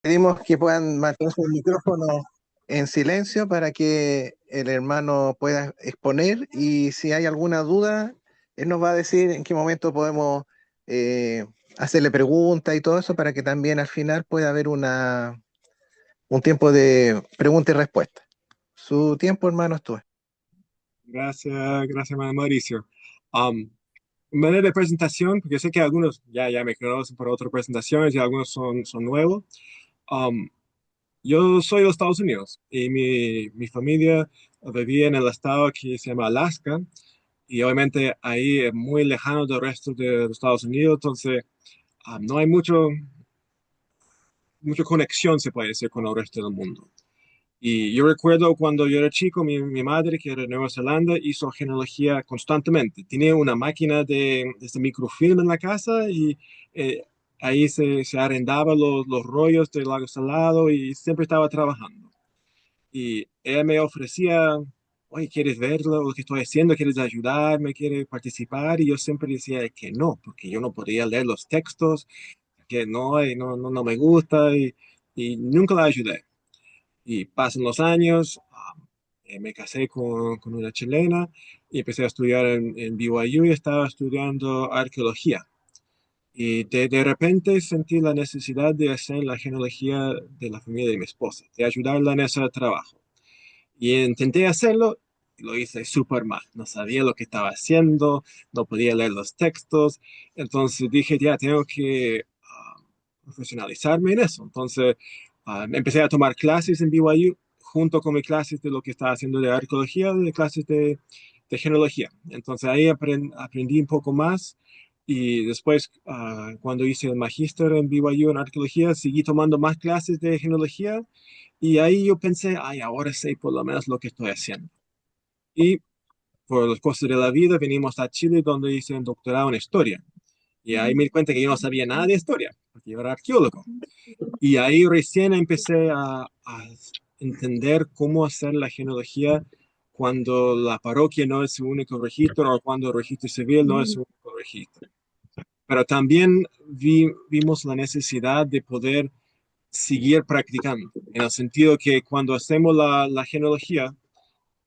Pedimos que puedan mantener el micrófono en silencio para que el hermano pueda exponer y si hay alguna duda, él nos va a decir en qué momento podemos eh, hacerle preguntas y todo eso para que también al final pueda haber un tiempo de pregunta y respuesta. Su tiempo, hermano, es tuyo. Gracias, hermano Mauricio. Um, en manera de presentación, porque yo sé que algunos ya me conocen por otras presentaciones y algunos son nuevos. Um, yo soy de los Estados Unidos y mi familia vivía en el estado que se llama Alaska y obviamente ahí es muy lejano del resto de los Estados Unidos, entonces no hay mucha conexión, se puede decir, con el resto del mundo. Y yo recuerdo cuando yo era chico, mi madre, que era de Nueva Zelanda, hizo genealogía constantemente. Tenía una máquina de este microfilm en la casa y eh, ahí se arrendaba los rollos del lago salado y siempre estaba trabajando. Y ella me ofrecía, oye, ¿quieres ver lo que estoy haciendo? ¿Quieres ayudarme? ¿Quieres participar? Y yo siempre decía que no, porque yo no podía leer los textos, que no, y no me gusta y nunca la ayudé. Y pasan los años, me casé con una chilena y empecé a estudiar en BYU y estaba estudiando arqueología. Y de repente sentí la necesidad de hacer la genealogía de la familia de mi esposa, de ayudarla en ese trabajo. Y intenté hacerlo, y lo hice súper mal. No sabía lo que estaba haciendo, no podía leer los textos. Entonces dije, ya tengo que profesionalizarme en eso. Entonces empecé a tomar clases en BYU junto con mis clases de lo que estaba haciendo de arqueología, de clases de genealogía. Entonces ahí aprendí un poco más. Y después, cuando hice el magíster en BYU en arqueología, seguí tomando más clases de genealogía y ahí yo pensé, ay, ahora sé por lo menos lo que estoy haciendo. Y por las cosas de la vida venimos a Chile donde hice un doctorado en historia. Y ahí me di cuenta que yo no sabía nada de historia, porque yo era arqueólogo. Y ahí recién empecé a entender cómo hacer la genealogía cuando la parroquia no es su único registro o cuando el registro civil no es su único registro. Pero también vimos la necesidad de poder seguir practicando, en el sentido que cuando hacemos la genealogía,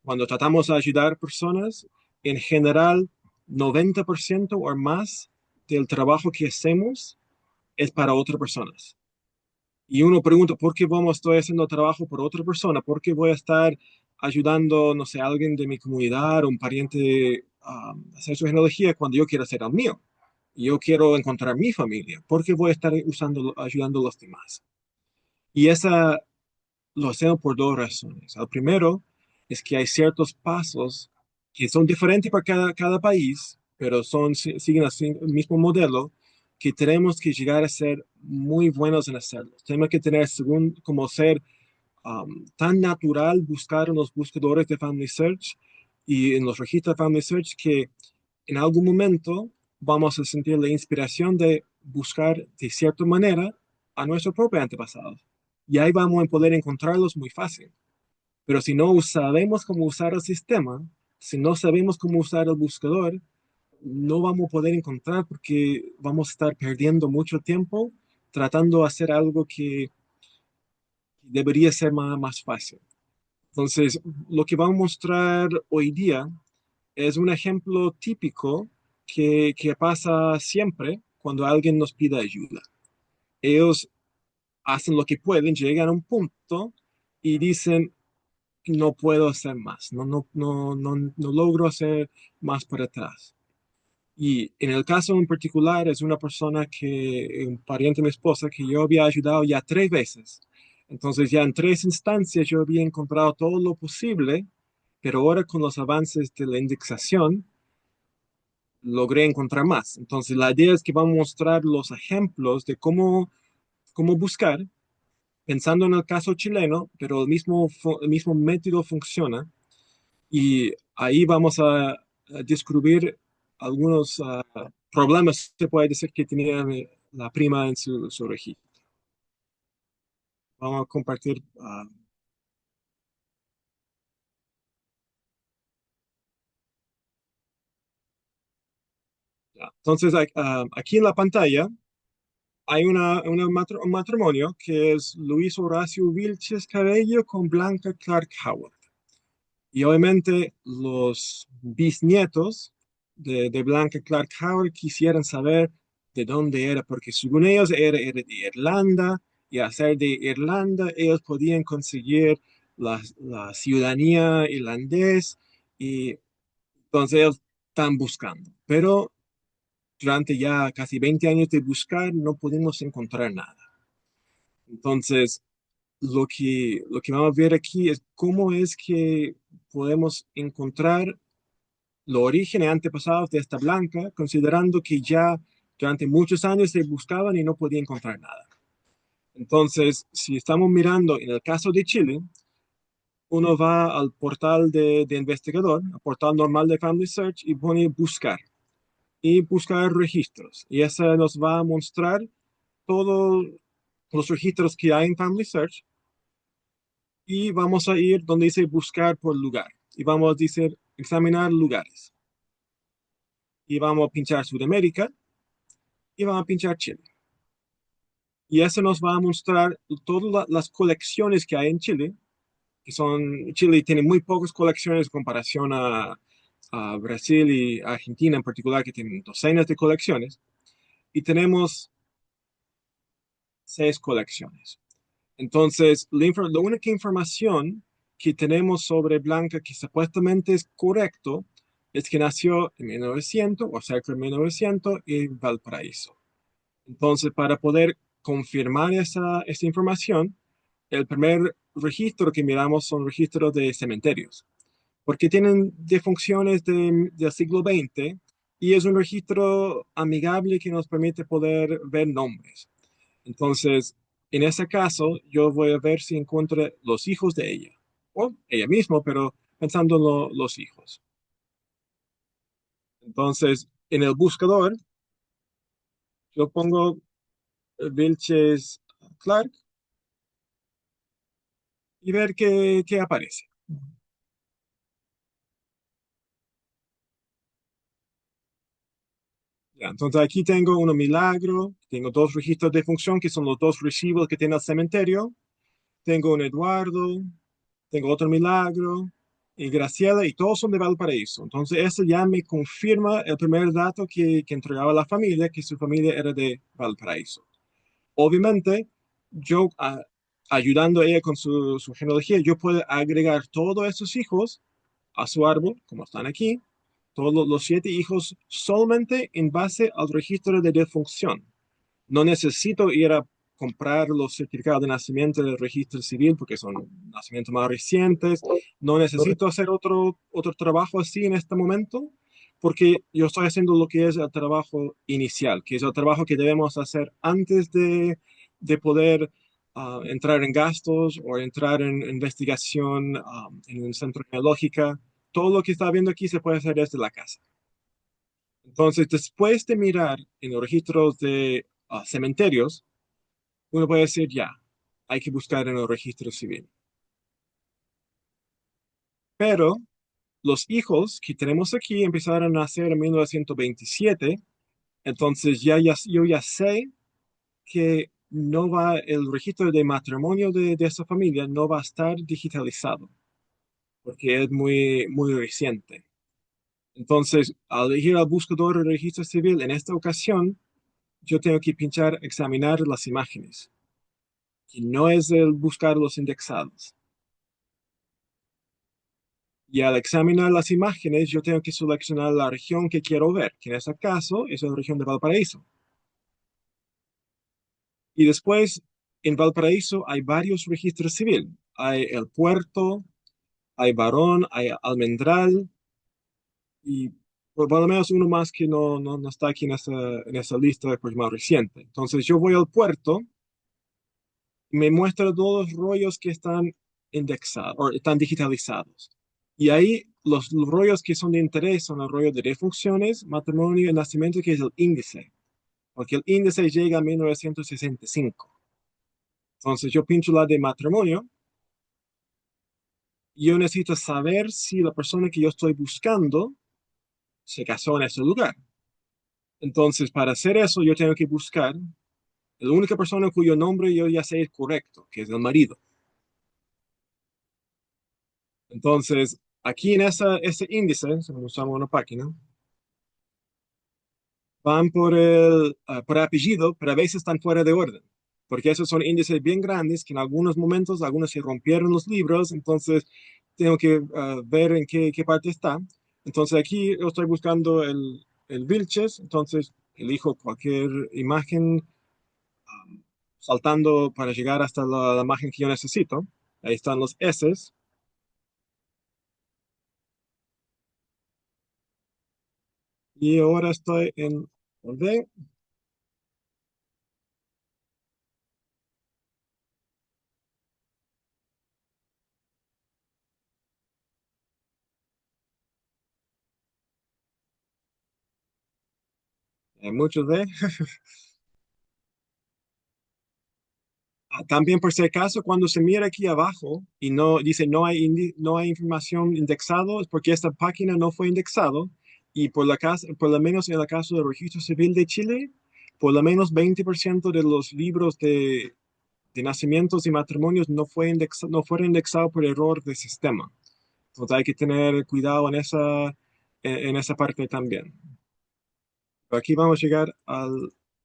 cuando tratamos de ayudar personas, en general, 90% o más del trabajo que hacemos es para otras personas. Y uno pregunta, ¿por qué estoy haciendo trabajo por otra persona? ¿Por qué voy a estar ayudando, no sé, a alguien de mi comunidad o un pariente a hacer su genealogía cuando yo quiero hacer el mío? Y yo quiero encontrar mi familia. ¿Por qué voy a estar ayudando a los demás? Y esa lo hacemos por dos razones. El primero es que hay ciertos pasos que son diferentes para cada país, pero siguen así el mismo modelo, que tenemos que llegar a ser muy buenos en hacerlos. Tenemos que tener, según como ser tan natural buscar en los buscadores de Family Search y en los registros de Family Search que en algún momento vamos a sentir la inspiración de buscar de cierta manera a nuestro propio antepasado. Y ahí vamos a poder encontrarlos muy fácil. Pero si no sabemos cómo usar el sistema, si no sabemos cómo usar el buscador, no vamos a poder encontrar porque vamos a estar perdiendo mucho tiempo tratando de hacer algo que debería ser más fácil. Entonces, lo que vamos a mostrar hoy día es un ejemplo típico que pasa siempre cuando alguien nos pide ayuda. Ellos hacen lo que pueden, llegan a un punto y dicen, no puedo hacer más, no logro hacer más para atrás. Y en el caso en particular es una persona un pariente de mi esposa, que yo había ayudado ya 3 veces. Entonces ya en 3 instancias yo había encontrado todo lo posible, pero ahora con los avances de la indexación logré encontrar más. Entonces la idea es que vamos a mostrar los ejemplos de cómo buscar, pensando en el caso chileno, pero el mismo método funciona y ahí vamos a descubrir algunos problemas, se puede decir, que tenía la prima en su registro. Vamos a compartir. Ya. Entonces, aquí en la pantalla hay un matrimonio que es Luis Horacio Vilches Cabello con Blanca Clark Howard. Y obviamente los bisnietos de Blanca Clark Howard quisieran saber de dónde era, porque según ellos era de Irlanda, y al ser de Irlanda ellos podían conseguir la ciudadanía irlandés, y entonces ellos están buscando. Pero durante ya casi 20 años de buscar no pudimos encontrar nada. Entonces, lo que vamos a ver aquí es cómo es que podemos encontrar los orígenes antepasados de esta blanca, considerando que ya durante muchos años se buscaban y no podían encontrar nada. Entonces, si estamos mirando en el caso de Chile, uno va al portal de investigador, al portal normal de Family Search y pone buscar y buscar registros. Y eso nos va a mostrar todos los registros que hay en Family Search y vamos a ir donde dice buscar por lugar y vamos a decir examinar lugares y vamos a pinchar Sudamérica y vamos a pinchar Chile. Y eso nos va a mostrar todas las colecciones que hay en Chile, que son, Chile tiene muy pocas colecciones en comparación a Brasil y Argentina en particular, que tienen docenas de colecciones, y tenemos 6 colecciones. Entonces, la única información que tenemos sobre Blanca que supuestamente es correcto es que nació en 1900 o cerca de 1900 en Valparaíso. Entonces, para poder confirmar esa información, el primer registro que miramos son registros de cementerios, porque tienen defunciones del siglo XX y es un registro amigable que nos permite poder ver nombres. Entonces, en ese caso, yo voy a ver si encuentro los hijos de ella, o ella misma, pero pensando en los hijos. Entonces, en el buscador, yo pongo Vilches Clark y ver qué aparece. Ya, entonces aquí tengo uno milagro, tengo 2 registros de función que son los 2 recibos que tiene el cementerio, tengo un Eduardo, tengo otro milagro y Graciela y todos son de Valparaíso. Entonces eso ya me confirma el primer dato que entregaba la familia, que su familia era de Valparaíso. Obviamente, yo ayudando a ella con su genealogía, yo puedo agregar todos esos hijos a su árbol, como están aquí, todos los 7 hijos, solamente en base al registro de defunción. No necesito ir a comprar los certificados de nacimiento del registro civil porque son nacimientos más recientes. No necesito hacer otro trabajo así en este momento porque yo estoy haciendo lo que es el trabajo inicial, que es el trabajo que debemos hacer antes de poder entrar en gastos o entrar en investigación en un centro geológico. Todo lo que está viendo aquí se puede hacer desde la casa. Entonces, después de mirar en los registros de cementerios, uno puede decir ya, hay que buscar en el registro civil. Pero los hijos que tenemos aquí empezaron a nacer en 1927, entonces yo ya sé que no va, el registro de matrimonio de esa familia no va a estar digitalizado, porque es muy reciente. Entonces, al elegir al buscador de registro civil, en esta ocasión, yo tengo que pinchar examinar las imágenes, y no es el buscar los indexados. Y al examinar las imágenes, yo tengo que seleccionar la región que quiero ver, que en este caso es la región de Valparaíso. Y después, en Valparaíso hay varios registros civiles. Hay el Puerto, hay Barón, hay Almendral, y por lo menos uno más que no está aquí en esa lista, pues más reciente. Entonces yo voy al Puerto, me muestra todos los rollos que están indexados o están digitalizados. Y ahí los rollos que son de interés son los rollos de defunciones, matrimonio y nacimiento, que es el índice, porque el índice llega a 1965. Entonces yo pincho la de matrimonio y yo necesito saber si la persona que yo estoy buscando se casó en ese lugar. Entonces, para hacer eso, yo tengo que buscar La única persona cuyo nombre yo ya sé es correcto, que es el marido. Entonces, aquí en ese índice, si usamos una página, van por apellido, pero a veces están fuera de orden, porque esos son índices bien grandes que en algunos momentos, algunos se rompieron los libros, entonces tengo que ver en qué parte está. Entonces aquí yo estoy buscando el Vilches, entonces elijo cualquier imagen saltando para llegar hasta la imagen que yo necesito. Ahí están los S. Y ahora estoy en D. Muchos D. También por si acaso, cuando se mira aquí abajo y no dice no hay información indexado, es porque esta página no fue indexado y por lo menos en el caso del Registro Civil de Chile, por lo menos 20% de los libros de nacimientos y matrimonios no fueron indexados por error de sistema. Entonces hay que tener cuidado en esa parte también. Pero aquí vamos a llegar a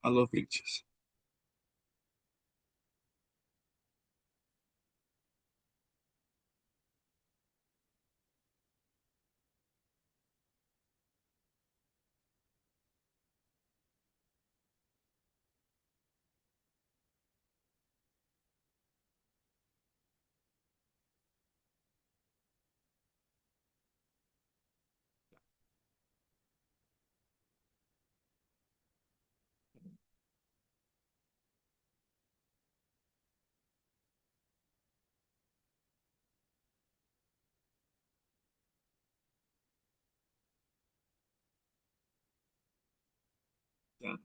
los bichos.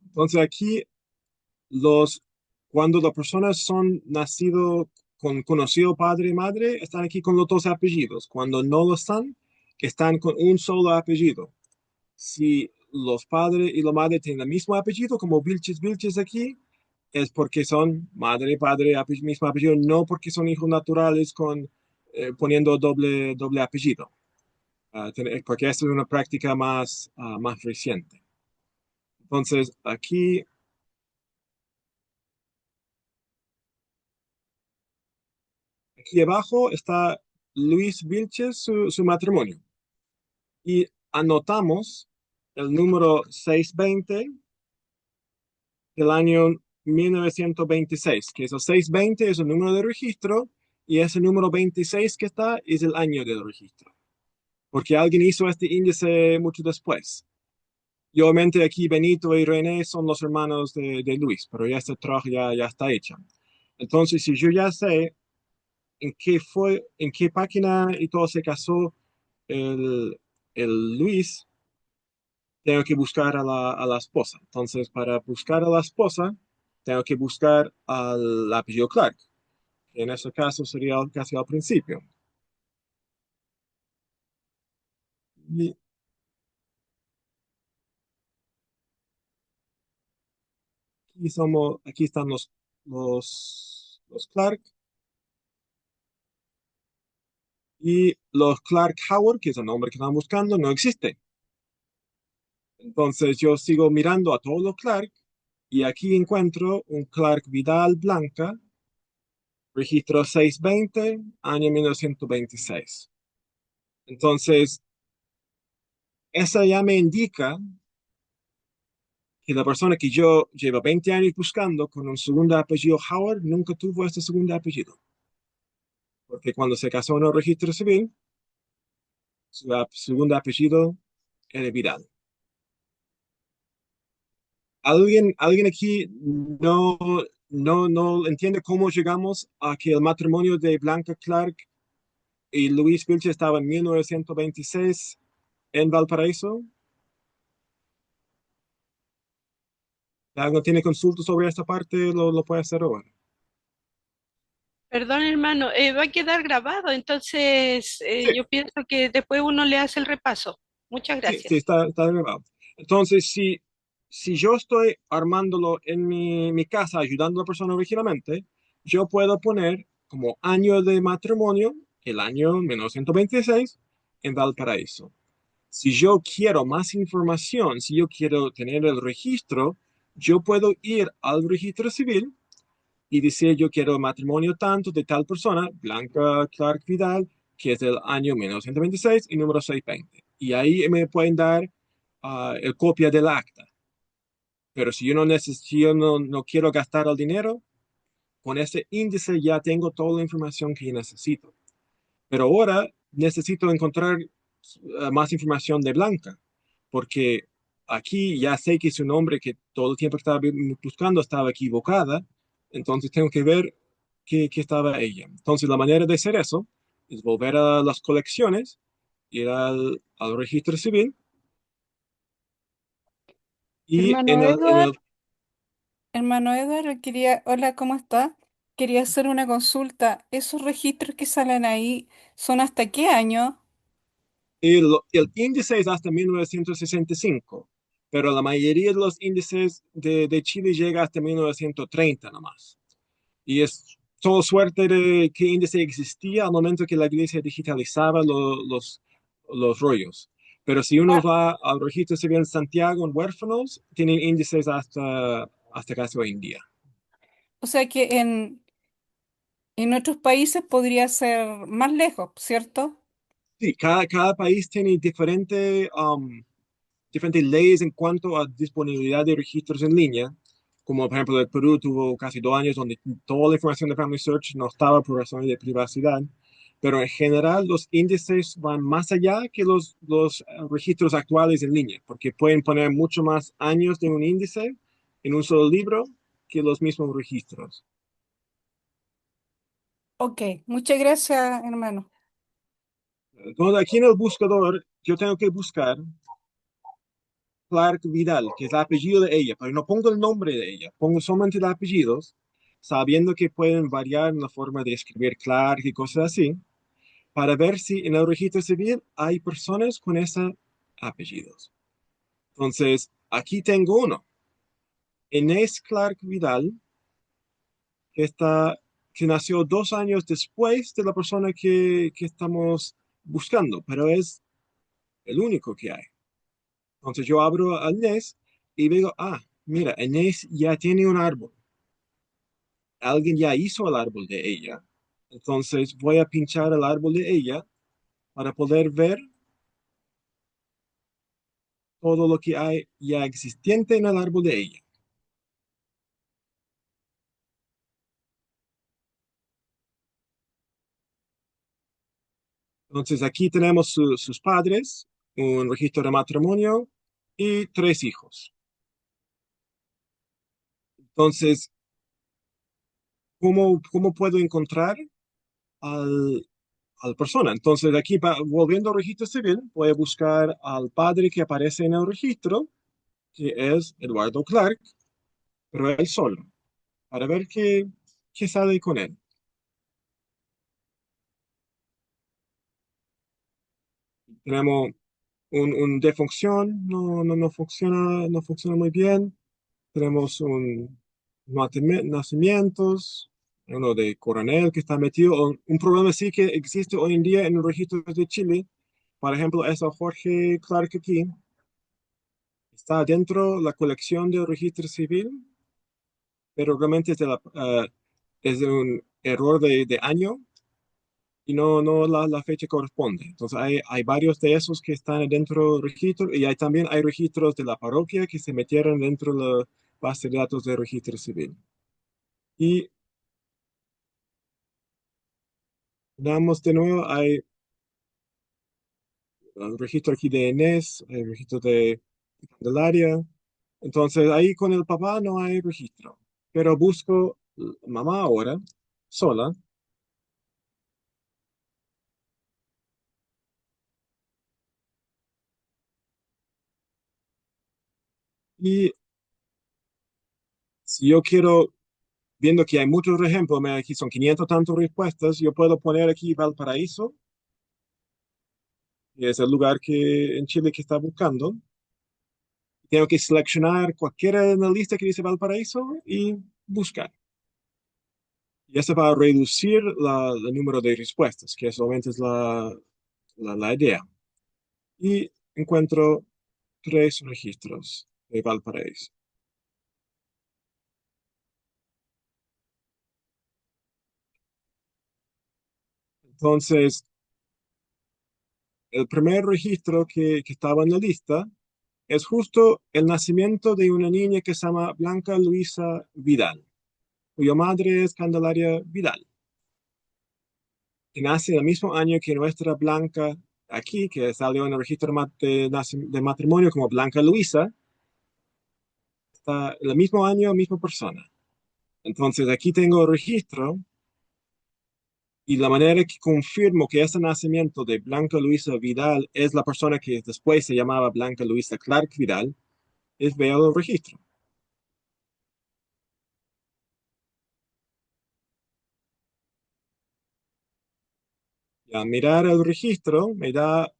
Entonces aquí los, cuando las personas son nacidos con conocido padre y madre, están aquí con los dos apellidos. Cuando no lo están con un solo apellido. Si los padres y la madre tienen el mismo apellido, como Vilches Vilches aquí, es porque son madre y padre, mismo apellido, no porque son hijos naturales poniendo doble apellido. Porque esta es una práctica más reciente. Entonces, aquí abajo está Luis Vilches, su matrimonio. Y anotamos el número 620 del año 1926, que esos 620 es el número de registro y ese número 26 que está es el año del registro, porque alguien hizo este índice mucho después. Y obviamente aquí Benito y René son los hermanos de Luis, pero ya este trabajo ya está hecho. Entonces, si yo ya sé en qué página y todo se casó el, el Luis, tengo que buscar a la esposa. Entonces, para buscar a la esposa, tengo que buscar al apellido Clark, que en ese caso sería casi al principio. Y aquí están los Clark y los Clark Howard, que es el nombre que están buscando, no existe. Entonces yo sigo mirando a todos los Clark y aquí encuentro un Clark Vidal Blanca, registro 620, año 1926. Entonces, esa ya me indica que la persona que yo llevo 20 años buscando con un segundo apellido Howard nunca tuvo este segundo apellido. Porque cuando se casó en el registro civil, su segundo apellido era Vidal. ¿Alguien aquí no entiende cómo llegamos a que el matrimonio de Blanca Clark y Luis Vilche estaba en 1926 en Valparaíso? ¿Alguien tiene consultas sobre esta parte? Lo puede hacer ahora. Perdón, hermano, va a quedar grabado, entonces Sí, yo pienso que después uno le hace el repaso. Muchas sí, gracias. está grabado. Entonces, si yo estoy armándolo en mi casa, ayudando a la persona originalmente, yo puedo poner como año de matrimonio el año 1926 en Valparaíso. Si yo quiero más información, si yo quiero tener el registro, yo puedo ir al registro civil y decir yo quiero matrimonio tanto de tal persona, Blanca Clark Vidal, que es del año 1926 y número 620. Y ahí me pueden dar el copia del acta. Pero si yo no necesito, si yo no quiero gastar el dinero, con ese índice ya tengo toda la información que necesito. Pero ahora necesito encontrar más información de Blanca, porque aquí ya sé que su nombre que todo el tiempo que estaba buscando estaba equivocada, entonces tengo que ver qué estaba ella. Entonces la manera de hacer eso es volver a las colecciones, ir al registro civil y Hermano Edward, hermano Edward, quería, hola, ¿cómo está? Quería hacer una consulta. ¿Esos registros que salen ahí son hasta qué año? el índice es hasta 1965, pero la mayoría de los índices de Chile llega hasta 1930 nomás. Y es todo suerte de qué índice existía al momento que la iglesia digitalizaba los rollos. Pero si uno Ah, va al registro civil en Santiago en huérfanos, tienen índices hasta casi hoy en día. o sea que en otros países podría ser más lejos, ¿cierto? Sí, cada país tiene diferentes leyes en cuanto a disponibilidad de registros en línea, como por ejemplo el Perú tuvo casi 2 años donde toda la información de Family Search no estaba por razones de privacidad, pero en general los índices van más allá que los registros actuales en línea, porque pueden poner mucho más años de un índice en un solo libro que los mismos registros. Ok, muchas gracias, hermano. Entonces aquí en el buscador yo tengo que buscar Clark Vidal, que es el apellido de ella, pero no pongo el nombre de ella, pongo solamente los apellidos, sabiendo que pueden variar en la forma de escribir Clark y cosas así, para ver si en el registro civil hay personas con esos apellidos. Entonces, aquí tengo uno, Inés Clark Vidal, que, que nació 2 años después de la persona que estamos buscando, pero es el único que hay. Entonces yo abro a Inés y digo, mira, Inés ya tiene un árbol. Alguien ya hizo el árbol de ella. Entonces voy a pinchar el árbol de ella para poder ver todo lo que hay ya existente en el árbol de ella. Entonces aquí tenemos sus padres, un registro de matrimonio y 3 hijos. Entonces, ¿cómo puedo encontrar al, al persona? Entonces aquí, volviendo al registro civil, voy a buscar al padre que aparece en el registro, que es Eduardo Clark, pero él solo, para ver qué sale con él. Tenemos un defunción, no funciona muy bien. Tenemos un nacimientos, uno de coronel que está metido. Un problema sí que existe hoy en día en los registros de Chile. Por ejemplo, es a Jorge Clark aquí. Está dentro de la colección del registro civil, pero realmente es de un error de año y no la fecha corresponde. Entonces hay varios de esos que están dentro del registro y también hay registros de la parroquia que se metieron dentro de la base de datos del registro civil. Y damos de nuevo, hay el registro aquí de Inés, hay el registro de Candelaria. Entonces ahí con el papá no hay registro, pero busco mamá ahora, sola, y si yo quiero viendo que hay muchos ejemplos, aquí son 500 tantas respuestas, yo puedo poner aquí Valparaíso, que es el lugar que en Chile que está buscando. Tengo que seleccionar cualquiera de la lista que dice Valparaíso y buscar. Y eso va a reducir el número de respuestas, que solamente es la idea. Y encuentro 3 registros de Valparaíso. Entonces, el primer registro que estaba en la lista es justo el nacimiento de una niña que se llama Blanca Luisa Vidal, cuya madre es Candelaria Vidal, que nace el mismo año que nuestra Blanca aquí, que salió en el registro de matrimonio como Blanca Luisa, está el mismo año, misma persona. Entonces aquí tengo el registro y la manera que confirmo que ese nacimiento de Blanca Luisa Vidal es la persona que después se llamaba Blanca Luisa Clark Vidal, es veo el registro. Y al mirar el registro me da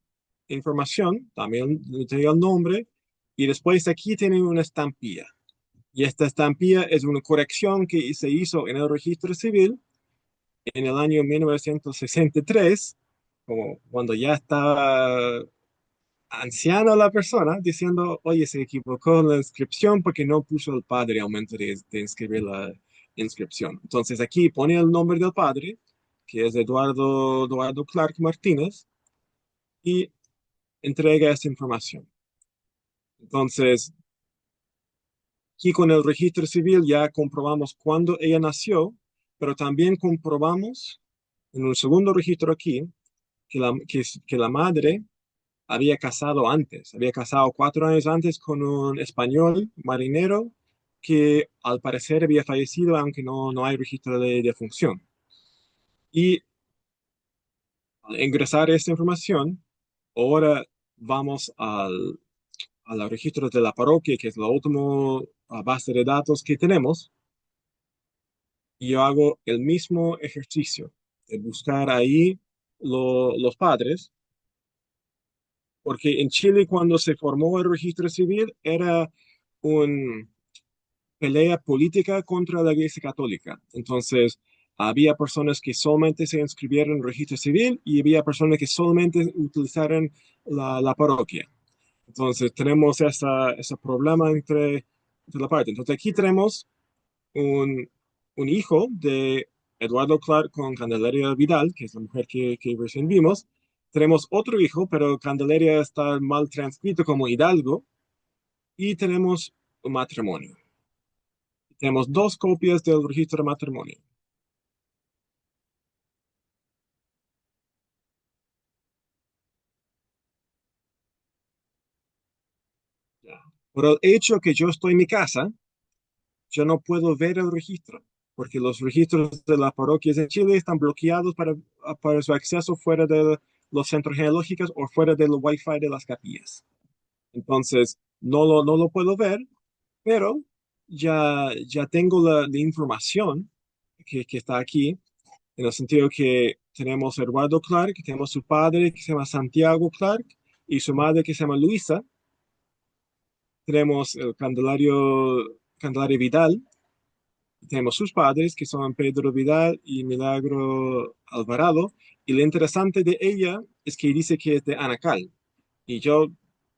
información, también te da el nombre, y después aquí tiene una estampilla. Y esta estampilla es una corrección que se hizo en el registro civil en el año 1963, como cuando ya estaba anciana la persona, diciendo, oye, se equivocó en la inscripción porque no puso el padre al momento de inscribir la inscripción. Entonces aquí pone el nombre del padre, que es Eduardo Clark Martínez, y entrega esta información. Entonces, aquí con el registro civil ya comprobamos cuándo ella nació, pero también comprobamos en un segundo registro aquí que la madre había casado antes, había casado 4 años antes con un español marinero que al parecer había fallecido, aunque no hay registro de función. Y al ingresar esta información, ahora vamos al registro de la parroquia, que es la última base de datos que tenemos, y yo hago el mismo ejercicio de buscar ahí los padres, porque en Chile cuando se formó el registro civil era una pelea política contra la Iglesia Católica. Entonces, había personas que solamente se inscribieron en el registro civil y había personas que solamente utilizaron la parroquia. Entonces, tenemos ese problema entre la parte. Entonces, aquí tenemos un hijo de Eduardo Clark con Candelaria Vidal, que es la mujer que recién vimos. Tenemos otro hijo, pero Candelaria está mal transcrito como Hidalgo. Y tenemos un matrimonio. Tenemos 2 copias del registro de matrimonio. Ya. Por el hecho que yo estoy en mi casa, yo no puedo ver el registro, porque los registros de las parroquias en Chile están bloqueados para su acceso fuera de los centros genealógicos o fuera del Wi-Fi de las capillas. Entonces, no lo puedo ver, pero ya tengo la información que está aquí, en el sentido que tenemos a Eduardo Clark, tenemos su padre que se llama Santiago Clark y su madre que se llama Luisa. Tenemos el Candelario Vidal, tenemos sus padres que son Pedro Vidal y Milagro Alvarado. Y lo interesante de ella es que dice que es de Anacal. Y yo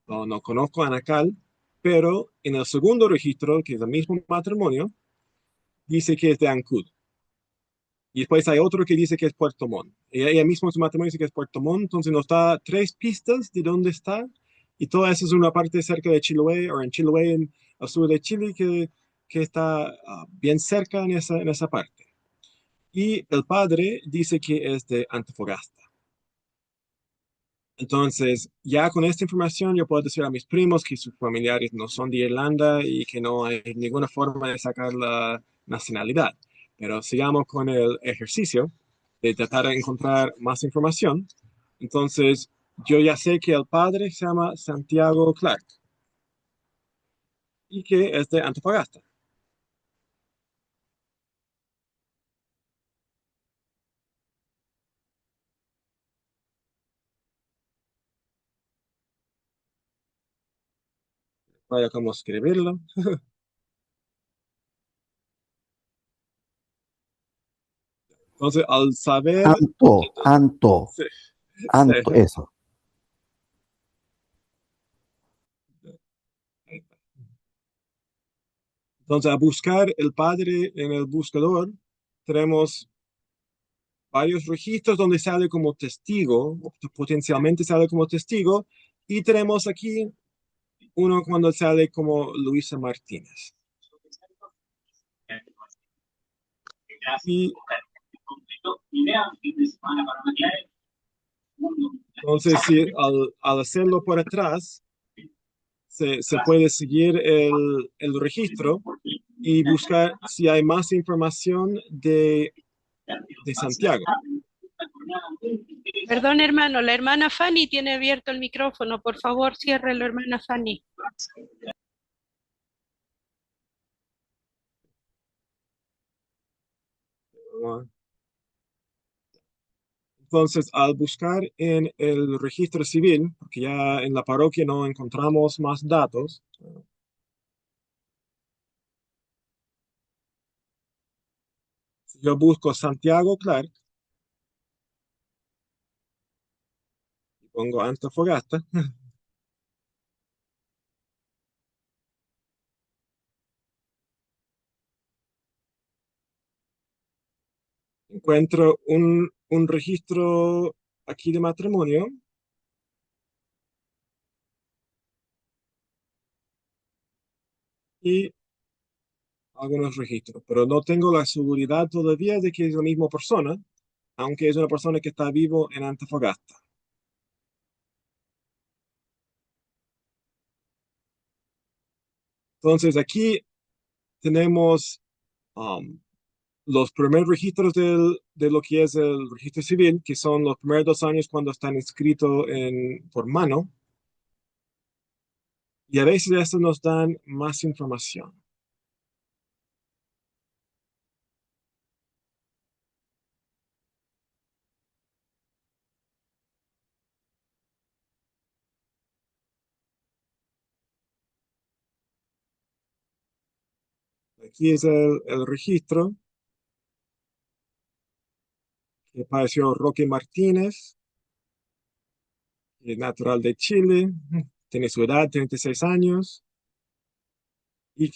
no conozco a Anacal, pero en el segundo registro, que es el mismo matrimonio, dice que es de Ancud. Y después hay otro que dice que es Puerto Montt. Ella misma en su matrimonio dice que es Puerto Montt, entonces nos da 3 pistas de dónde está. Y toda esa es una parte cerca de Chiloé, o en Chiloé, al sur de Chile, que está bien cerca en esa parte. Y el padre dice que es de Antofagasta. Entonces, ya con esta información yo puedo decir a mis primos que sus familiares no son de Irlanda y que no hay ninguna forma de sacar la nacionalidad. Pero sigamos con el ejercicio de tratar de encontrar más información. Entonces, yo ya sé que el padre se llama Santiago Clark y que es de Antofagasta. vaya cómo escribirlo. Entonces, al saber... Anto, Sí, Anto, sí. eso. Entonces, a buscar el padre en el buscador, tenemos varios registros donde sale como testigo, o potencialmente sale como testigo, y tenemos aquí uno cuando sale como Luisa Martínez. Y entonces, si al hacerlo por atrás, se puede seguir el registro y buscar si hay más información de Santiago. Perdón, hermano, la hermana Fanny tiene abierto el micrófono. Por favor, ciérrelo, hermana Fanny. Entonces, al buscar en el registro civil, porque ya en la parroquia no encontramos más datos, yo busco Santiago Clark y pongo Antofagasta. Encuentro un registro aquí de matrimonio y algunos registros, pero no tengo la seguridad todavía de que es la misma persona, aunque es una persona que está vivo en Antofagasta. Entonces aquí tenemos los primeros registros de lo que es el registro civil, que son los primeros 2 años cuando están inscritos por mano, y a veces estos nos dan más información. Aquí es el registro que apareció Roque Martínez, es natural de Chile, tiene su edad, 36 años, y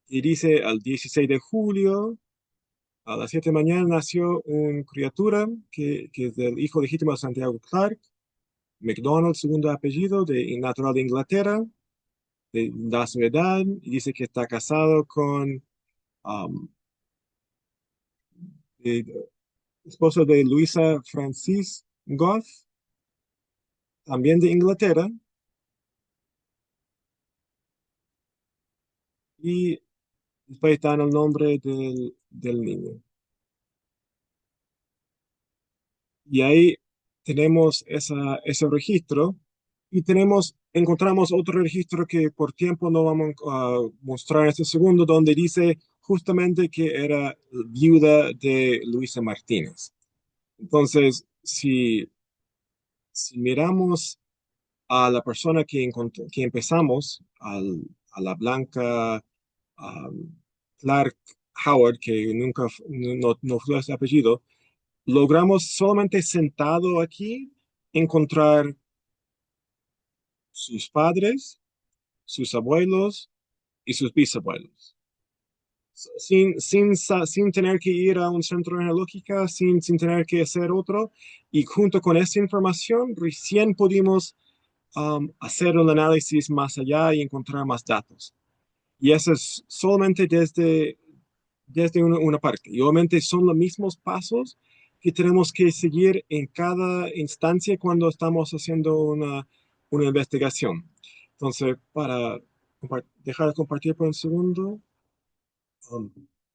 y dice al 16 de julio, a las 7 de la mañana, nació una criatura que es del hijo legítimo de Santiago Clark, McDonald, segundo apellido, natural de Inglaterra, da su edad, y dice que está casado con um, eh, esposo de Luisa Francis Goff, también de Inglaterra, y después está el nombre del niño. Y ahí tenemos ese registro y encontramos otro registro que por tiempo no vamos a mostrar en este segundo, donde dice justamente que era viuda de Luisa Martínez. Entonces, si miramos a la persona que empezamos, a la blanca Clark Howard, que nunca no fue ese apellido, logramos solamente sentado aquí encontrar sus padres, sus abuelos y sus bisabuelos. Sin tener que ir a un centro genealógico, sin tener que hacer otro. Y junto con esa información, recién pudimos hacer el análisis más allá y encontrar más datos. Y eso es solamente desde una parte. Y obviamente son los mismos pasos que tenemos que seguir en cada instancia cuando estamos haciendo una investigación. Entonces, para dejar de compartir por un segundo. Um,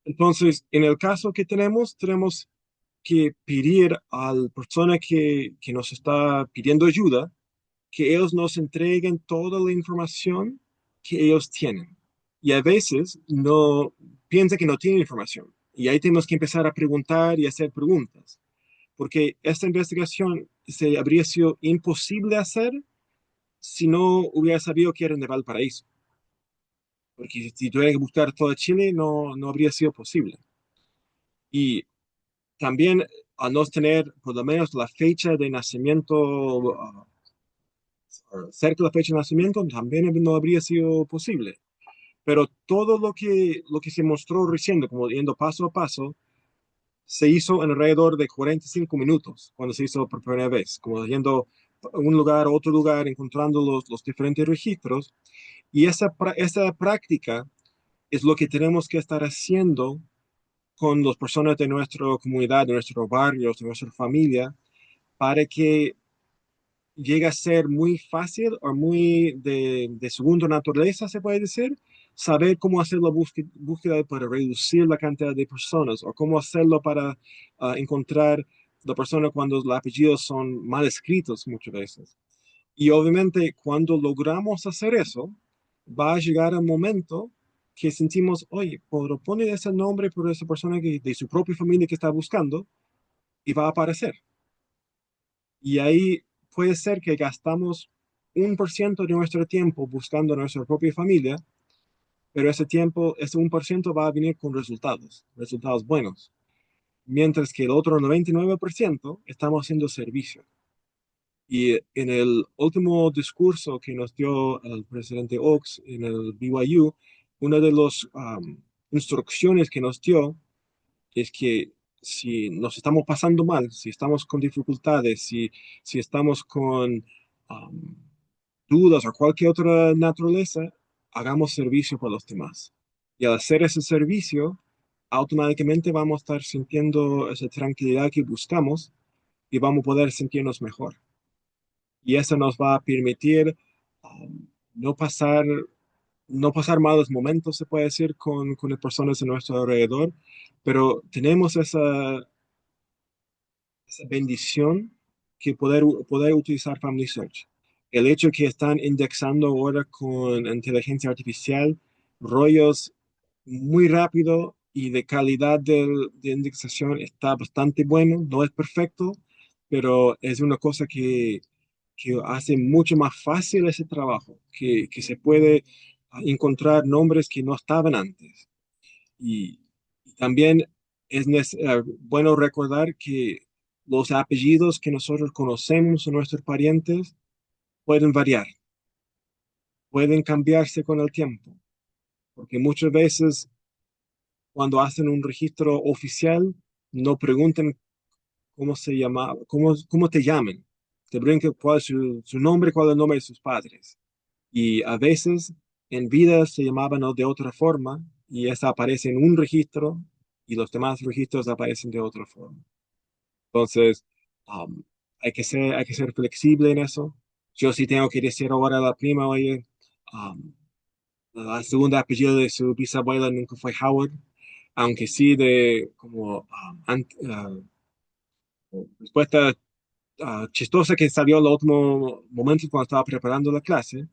entonces, en el caso que tenemos que pedir a la persona que nos está pidiendo ayuda que ellos nos entreguen toda la información que ellos tienen. Y a veces no piensa que no tienen información. Y ahí tenemos que empezar a preguntar y hacer preguntas. Porque esta investigación se habría sido imposible hacer si no hubiera sabido que eran de Valparaíso. Porque si tuviera que buscar todo Chile, no habría sido posible. Y también, al no tener por lo menos la fecha de nacimiento, cerca de la fecha de nacimiento, también no habría sido posible. Pero todo lo que se mostró recién, como yendo paso a paso, se hizo en alrededor de 45 minutos cuando se hizo por primera vez, como yendo a un lugar a otro lugar, encontrando los diferentes registros. Y esa práctica es lo que tenemos que estar haciendo con las personas de nuestra comunidad, de nuestros barrios, de nuestra familia, para que llegue a ser muy fácil o muy de segunda naturaleza, se puede decir, saber cómo hacer la búsqueda para reducir la cantidad de personas o cómo hacerlo para encontrar la persona cuando los apellidos son mal escritos muchas veces. Y obviamente cuando logramos hacer eso, va a llegar el momento que sentimos, oye, puedo poner ese nombre por esa persona de su propia familia que está buscando y va a aparecer. Y ahí puede ser que gastamos 1% de nuestro tiempo buscando a nuestra propia familia, pero ese tiempo, ese 1% va a venir con resultados buenos. Mientras que el otro 99% estamos haciendo servicio. Y en el último discurso que nos dio el presidente Oaks en el BYU, una de las instrucciones que nos dio es que si nos estamos pasando mal, si estamos con dificultades, si estamos con um, dudas o cualquier otra naturaleza, hagamos servicio para los demás. Y al hacer ese servicio, automáticamente vamos a estar sintiendo esa tranquilidad que buscamos y vamos a poder sentirnos mejor. Y eso nos va a permitir um, no pasar, no pasar malos momentos, se puede decir, con las personas a nuestro alrededor, pero tenemos esa bendición que poder utilizar Family Search. El hecho que están indexando ahora con inteligencia artificial rollos muy rápido y de calidad de indexación está bastante bueno, no es perfecto, pero es una cosa que hace mucho más fácil ese trabajo, que se puede encontrar nombres que no estaban antes. Y también bueno recordar que los apellidos que nosotros conocemos o nuestros parientes pueden variar, pueden cambiarse con el tiempo, porque muchas veces cuando hacen un registro oficial no preguntan cómo se llama, cómo te llaman, te preguntan cuál es su nombre, cuál es el nombre de sus padres. Y a veces en vida se llamaban de otra forma y esa aparece en un registro y los demás registros aparecen de otra forma. Entonces, um, hay que ser flexible en eso. Yo sí tengo que decir ahora a la prima, oye, um, la segunda apellido de su bisabuela nunca fue Howard, aunque sí de como respuesta chistosa que salió en el último momento cuando estaba preparando la clase.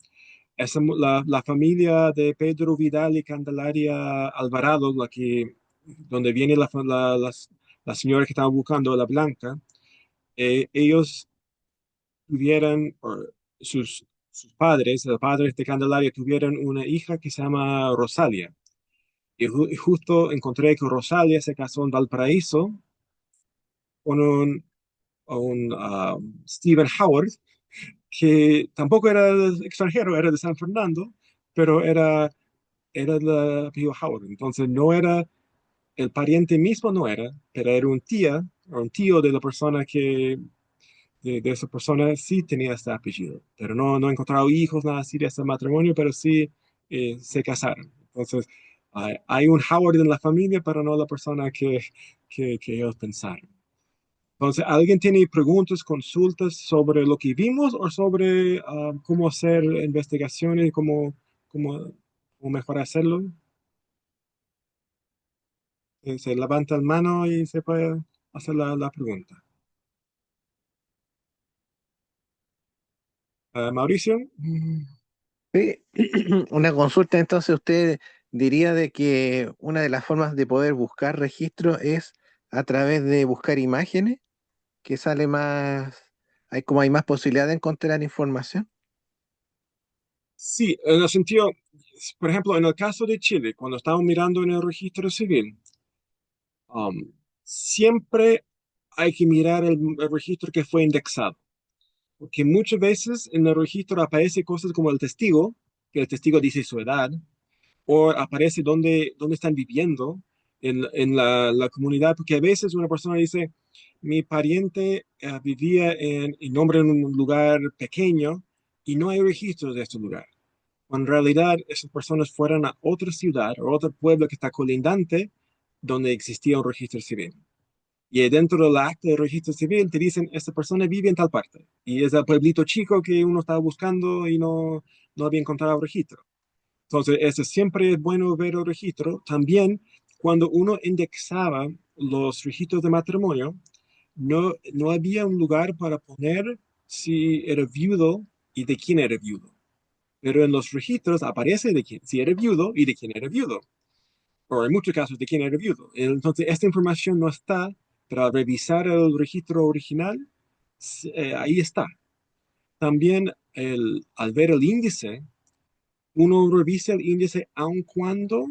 La familia de Pedro Vidal y Candelaria Alvarado, donde viene la señora que estaba buscando, la Blanca, ellos tuvieron, sus padres, los padres de Candelaria, tuvieron una hija que se llama Rosalia. Y justo encontré que Rosalia se casó en Valparaíso con un Stephen Howard, que tampoco era extranjero, era de San Fernando, pero era el apellido Howard. Entonces no era, el pariente mismo no era, pero era un tía o un tío de la persona de esa persona sí tenía este apellido. Pero no he encontrado hijos, nada así de ese matrimonio, pero sí se casaron. Entonces hay un Howard en la familia, pero no la persona que ellos pensaron. Entonces, ¿alguien tiene preguntas, consultas sobre lo que vimos o sobre cómo hacer investigaciones, cómo, cómo mejor hacerlo? Se levanta la mano y se puede hacer la pregunta. Mauricio. Sí, una consulta, entonces usted diría de que una de las formas de poder buscar registro es a través de buscar imágenes, que sale más, hay más posibilidad de encontrar información. Sí, en el sentido, por ejemplo, en el caso de Chile, cuando estamos mirando en el registro civil, um, siempre hay que mirar el registro que fue indexado, porque muchas veces en el registro aparece cosas como el testigo, que el testigo dice su edad, o aparece dónde están viviendo en la comunidad, porque a veces una persona dice, mi pariente vivía y nombra en un lugar pequeño y no hay registros de este lugar. En realidad, esas personas fueron a otra ciudad o otro pueblo que está colindante donde existía un registro civil. Y dentro del acta de registro civil te dicen, esta persona vive en tal parte. Y es el pueblito chico que uno estaba buscando y no había encontrado registro. Entonces, eso siempre es bueno ver el registro. También, cuando uno indexaba los registros de matrimonio, no había un lugar para poner si era viudo y de quién era viudo. Pero en los registros aparece de quién, si era viudo y de quién era viudo. O en muchos casos de quién era viudo. Entonces, esta información no está, pero al revisar el registro original, ahí está. También al ver el índice, uno revisa el índice aun cuando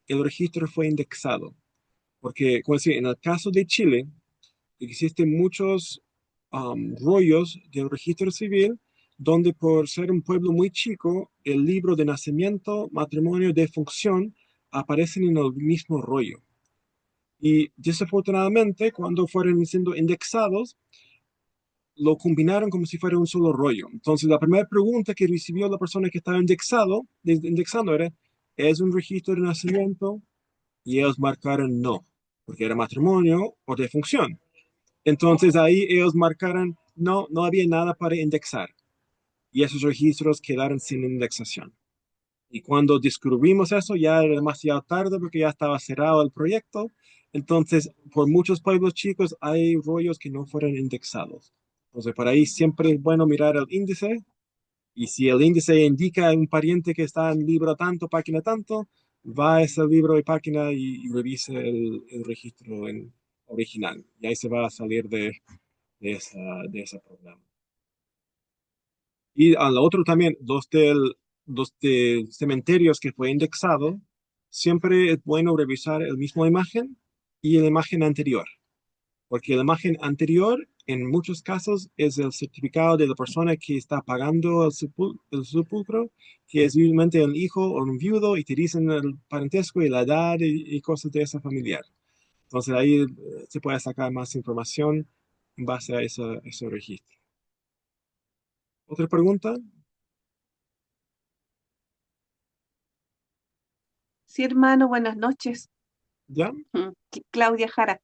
el registro fue indexado. Porque, como decía, en el caso de Chile, existen muchos rollos del registro civil donde por ser un pueblo muy chico, el libro de nacimiento, matrimonio, defunción aparecen en el mismo rollo. Y desafortunadamente, cuando fueron siendo indexados, lo combinaron como si fuera un solo rollo. Entonces, la primera pregunta que recibió la persona que estaba indexando era, ¿es un registro de nacimiento? Y ellos marcaron no, porque era matrimonio o defunción. Entonces, ahí ellos marcaron no, no había nada para indexar. Y esos registros quedaron sin indexación. Y cuando descubrimos eso, ya era demasiado tarde porque ya estaba cerrado el proyecto. Entonces, por muchos pueblos chicos hay rollos que no fueron indexados. Entonces, por ahí siempre es bueno mirar el índice. Y si el índice indica a un pariente que está en libro tanto, página tanto, va a ese libro y página y revise el registro original. Y ahí se va a salir de ese programa. Y al otro también, los de cementerios que fue indexado, siempre es bueno revisar el mismo imagen y la imagen anterior, porque la imagen anterior en muchos casos es el certificado de la persona que está pagando el sepulcro, que es usualmente el hijo o un viudo y te dicen el parentesco y la edad y cosas de esa familiar. Entonces ahí se puede sacar más información en base a ese registro. ¿Otra pregunta? Sí, hermano, buenas noches. ¿Ya? Claudia Jara.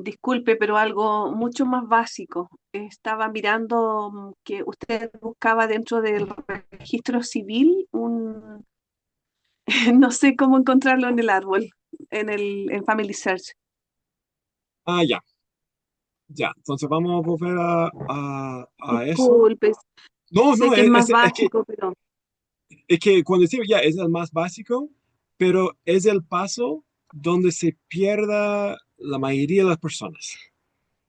Disculpe, pero algo mucho más básico. Estaba mirando que usted buscaba dentro del registro civil no sé cómo encontrarlo en el árbol, en Family Search. Ah, ya, ya. Entonces vamos a volver a eso. Disculpe, No, sé no, que es más básico, pero es que cuando decimos ya es el más básico, pero es el paso donde se pierda la mayoría de las personas.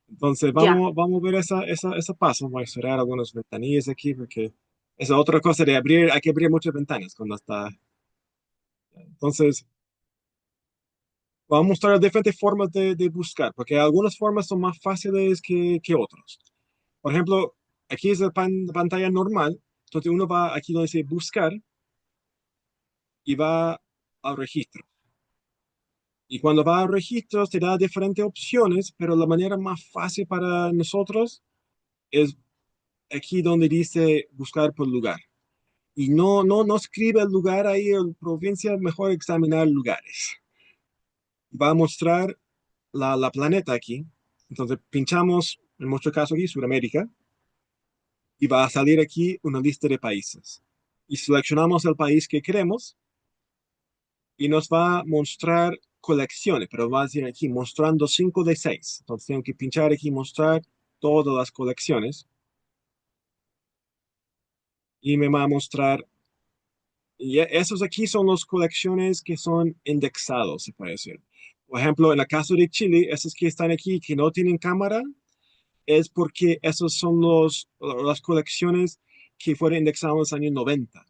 Entonces ya, vamos a ver ese paso. Voy a cerrar algunas ventanillas aquí porque esa otra cosa de abrir, hay que abrir muchas ventanas cuando está. Entonces, vamos a mostrar diferentes formas de buscar, porque algunas formas son más fáciles que otras. Por ejemplo, aquí es la pantalla normal, entonces uno va aquí donde dice buscar y va al registro. Y cuando va al registro te da diferentes opciones, pero la manera más fácil para nosotros es aquí donde dice buscar por lugar. Y no escribe el lugar ahí en provincia, mejor examinar lugares. Va a mostrar la planeta aquí. Entonces pinchamos, en nuestro caso aquí, Sudamérica, y va a salir aquí una lista de países. Y seleccionamos el país que queremos y nos va a mostrar colecciones, pero va a decir aquí mostrando 5 de 6. Entonces tengo que pinchar aquí mostrar todas las colecciones y me va a mostrar, y esos aquí son las colecciones que son indexados, se puede decir. Por ejemplo, en el caso de Chile, esos que están aquí que no tienen cámara, es porque esos son las colecciones que fueron indexados en los años 90,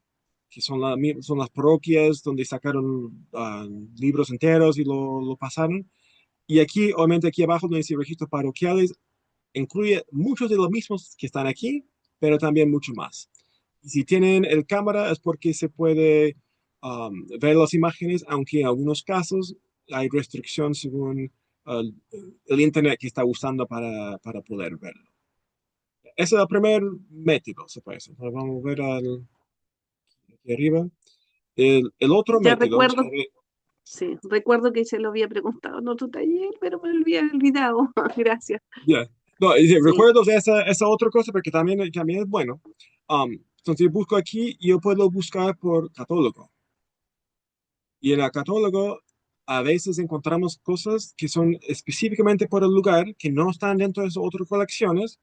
que son las parroquias donde sacaron libros enteros y lo pasaron. Y aquí, obviamente, aquí abajo donde dice registros parroquiales, incluye muchos de los mismos que están aquí, pero también mucho más. Y si tienen el cámara es porque se puede ver las imágenes, aunque en algunos casos hay restricción según el internet que está usando para poder verlo. Ese es el primer método, se puede decir. Ahora vamos a ver aquí arriba. El otro Ya método, recuerdo, sí, recuerdo que se lo había preguntado en otro taller, pero me lo había olvidado. Gracias. ya. No, y Sí. recuerdo esa otra cosa porque también es bueno. Entonces yo busco aquí y yo puedo buscar por catálogo. Y en el catálogo a veces encontramos cosas que son específicamente por el lugar, que no están dentro de esas otras colecciones,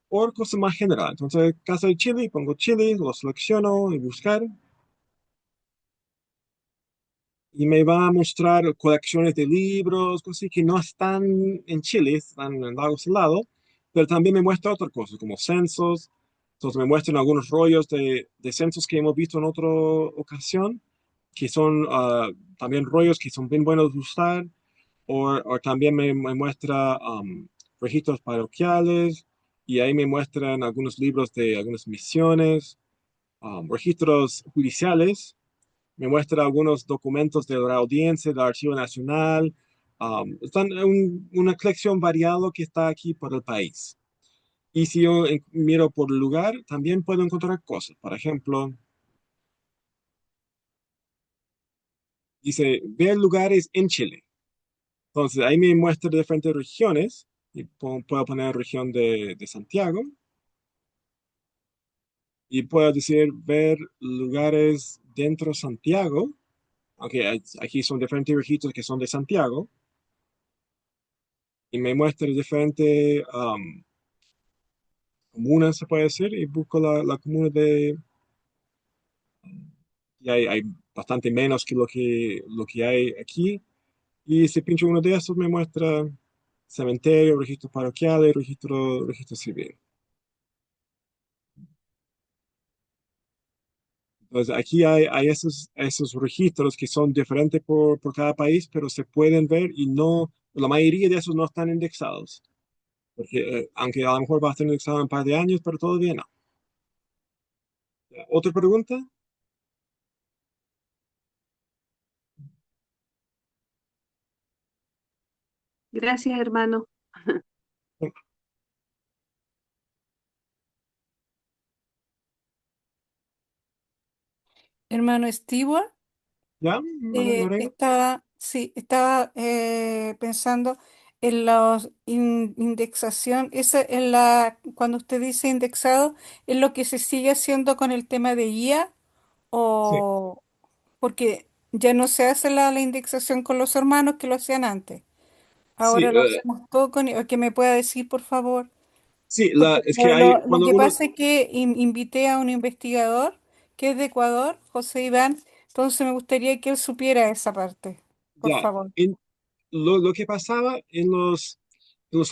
o cosas más generales. Entonces, caso de Chile, pongo Chile, lo selecciono y buscar. Y me va a mostrar colecciones de libros, cosas que no están en Chile, están en Lago Salado, pero también me muestra otras cosas, como censos. Entonces me muestran algunos rollos de censos que hemos visto en otra ocasión, que son también rollos que son bien buenos de usar, o también me muestra registros parroquiales, y ahí me muestran algunos libros de algunas misiones, registros judiciales, me muestra algunos documentos de la audiencia, del Archivo Nacional. Están una colección variada que está aquí por el país. Y si yo miro por lugar, también puedo encontrar cosas. Por ejemplo, dice, ver lugares en Chile. Entonces, ahí me muestra diferentes regiones. Y puedo poner región de Santiago. Y puedo decir, ver lugares dentro de Santiago. Aunque aquí son diferentes registros que son de Santiago. Y me muestra diferentes comunas, se puede decir, y busco la comuna y hay bastante menos que lo que hay aquí. Y si pincho uno de esos, me muestra cementerio, registro parroquial y registro civil. Entonces, aquí hay esos registros que son diferentes por cada país, pero se pueden ver y no, la mayoría de esos no están indexados. Porque, aunque a lo mejor va a estar indexado en un par de años, pero todavía no. ¿Otra pregunta? Gracias, hermano. Hermano Stewart, ¿Ya, Lorena? estaba pensando en la indexación. Esa es la, cuando usted dice indexado, ¿es lo que se sigue haciendo con el tema de IA? Sí. O porque ya no se hace la indexación con los hermanos que lo hacían antes. Sí, Ahora lo hacemos todo con... o que me pueda decir, por favor. sí, Porque es que hay, lo cuando que uno, pasa es que invité a un investigador que es de Ecuador, José Iván, entonces me gustaría que él supiera esa parte, por ya, favor. lo que pasaba en los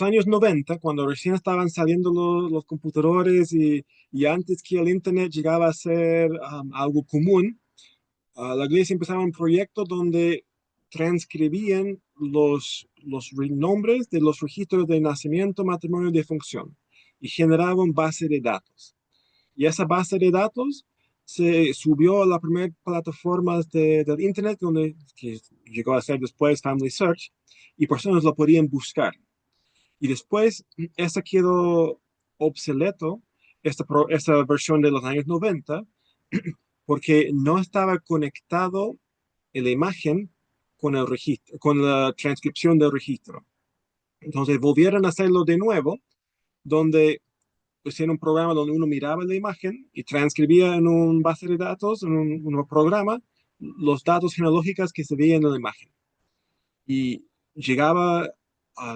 años 90, cuando recién estaban saliendo los computadores y antes que el Internet llegaba a ser algo común, la iglesia empezaba un proyecto donde transcribían los nombres de los registros de nacimiento, matrimonio y defunción y generaban base de datos. Y esa base de datos se subió a la primera plataforma del Internet, que llegó a ser después Family Search, y personas lo podían buscar. Y después, esa quedó obsoleto, esta versión de los años 90, porque no estaba conectado la imagen con el registro, con la transcripción del registro. Entonces volvieron a hacerlo de nuevo, donde pusieron un programa donde uno miraba la imagen y transcribía en un base de datos, en un programa, los datos genealógicos que se veían en la imagen. Y llegaba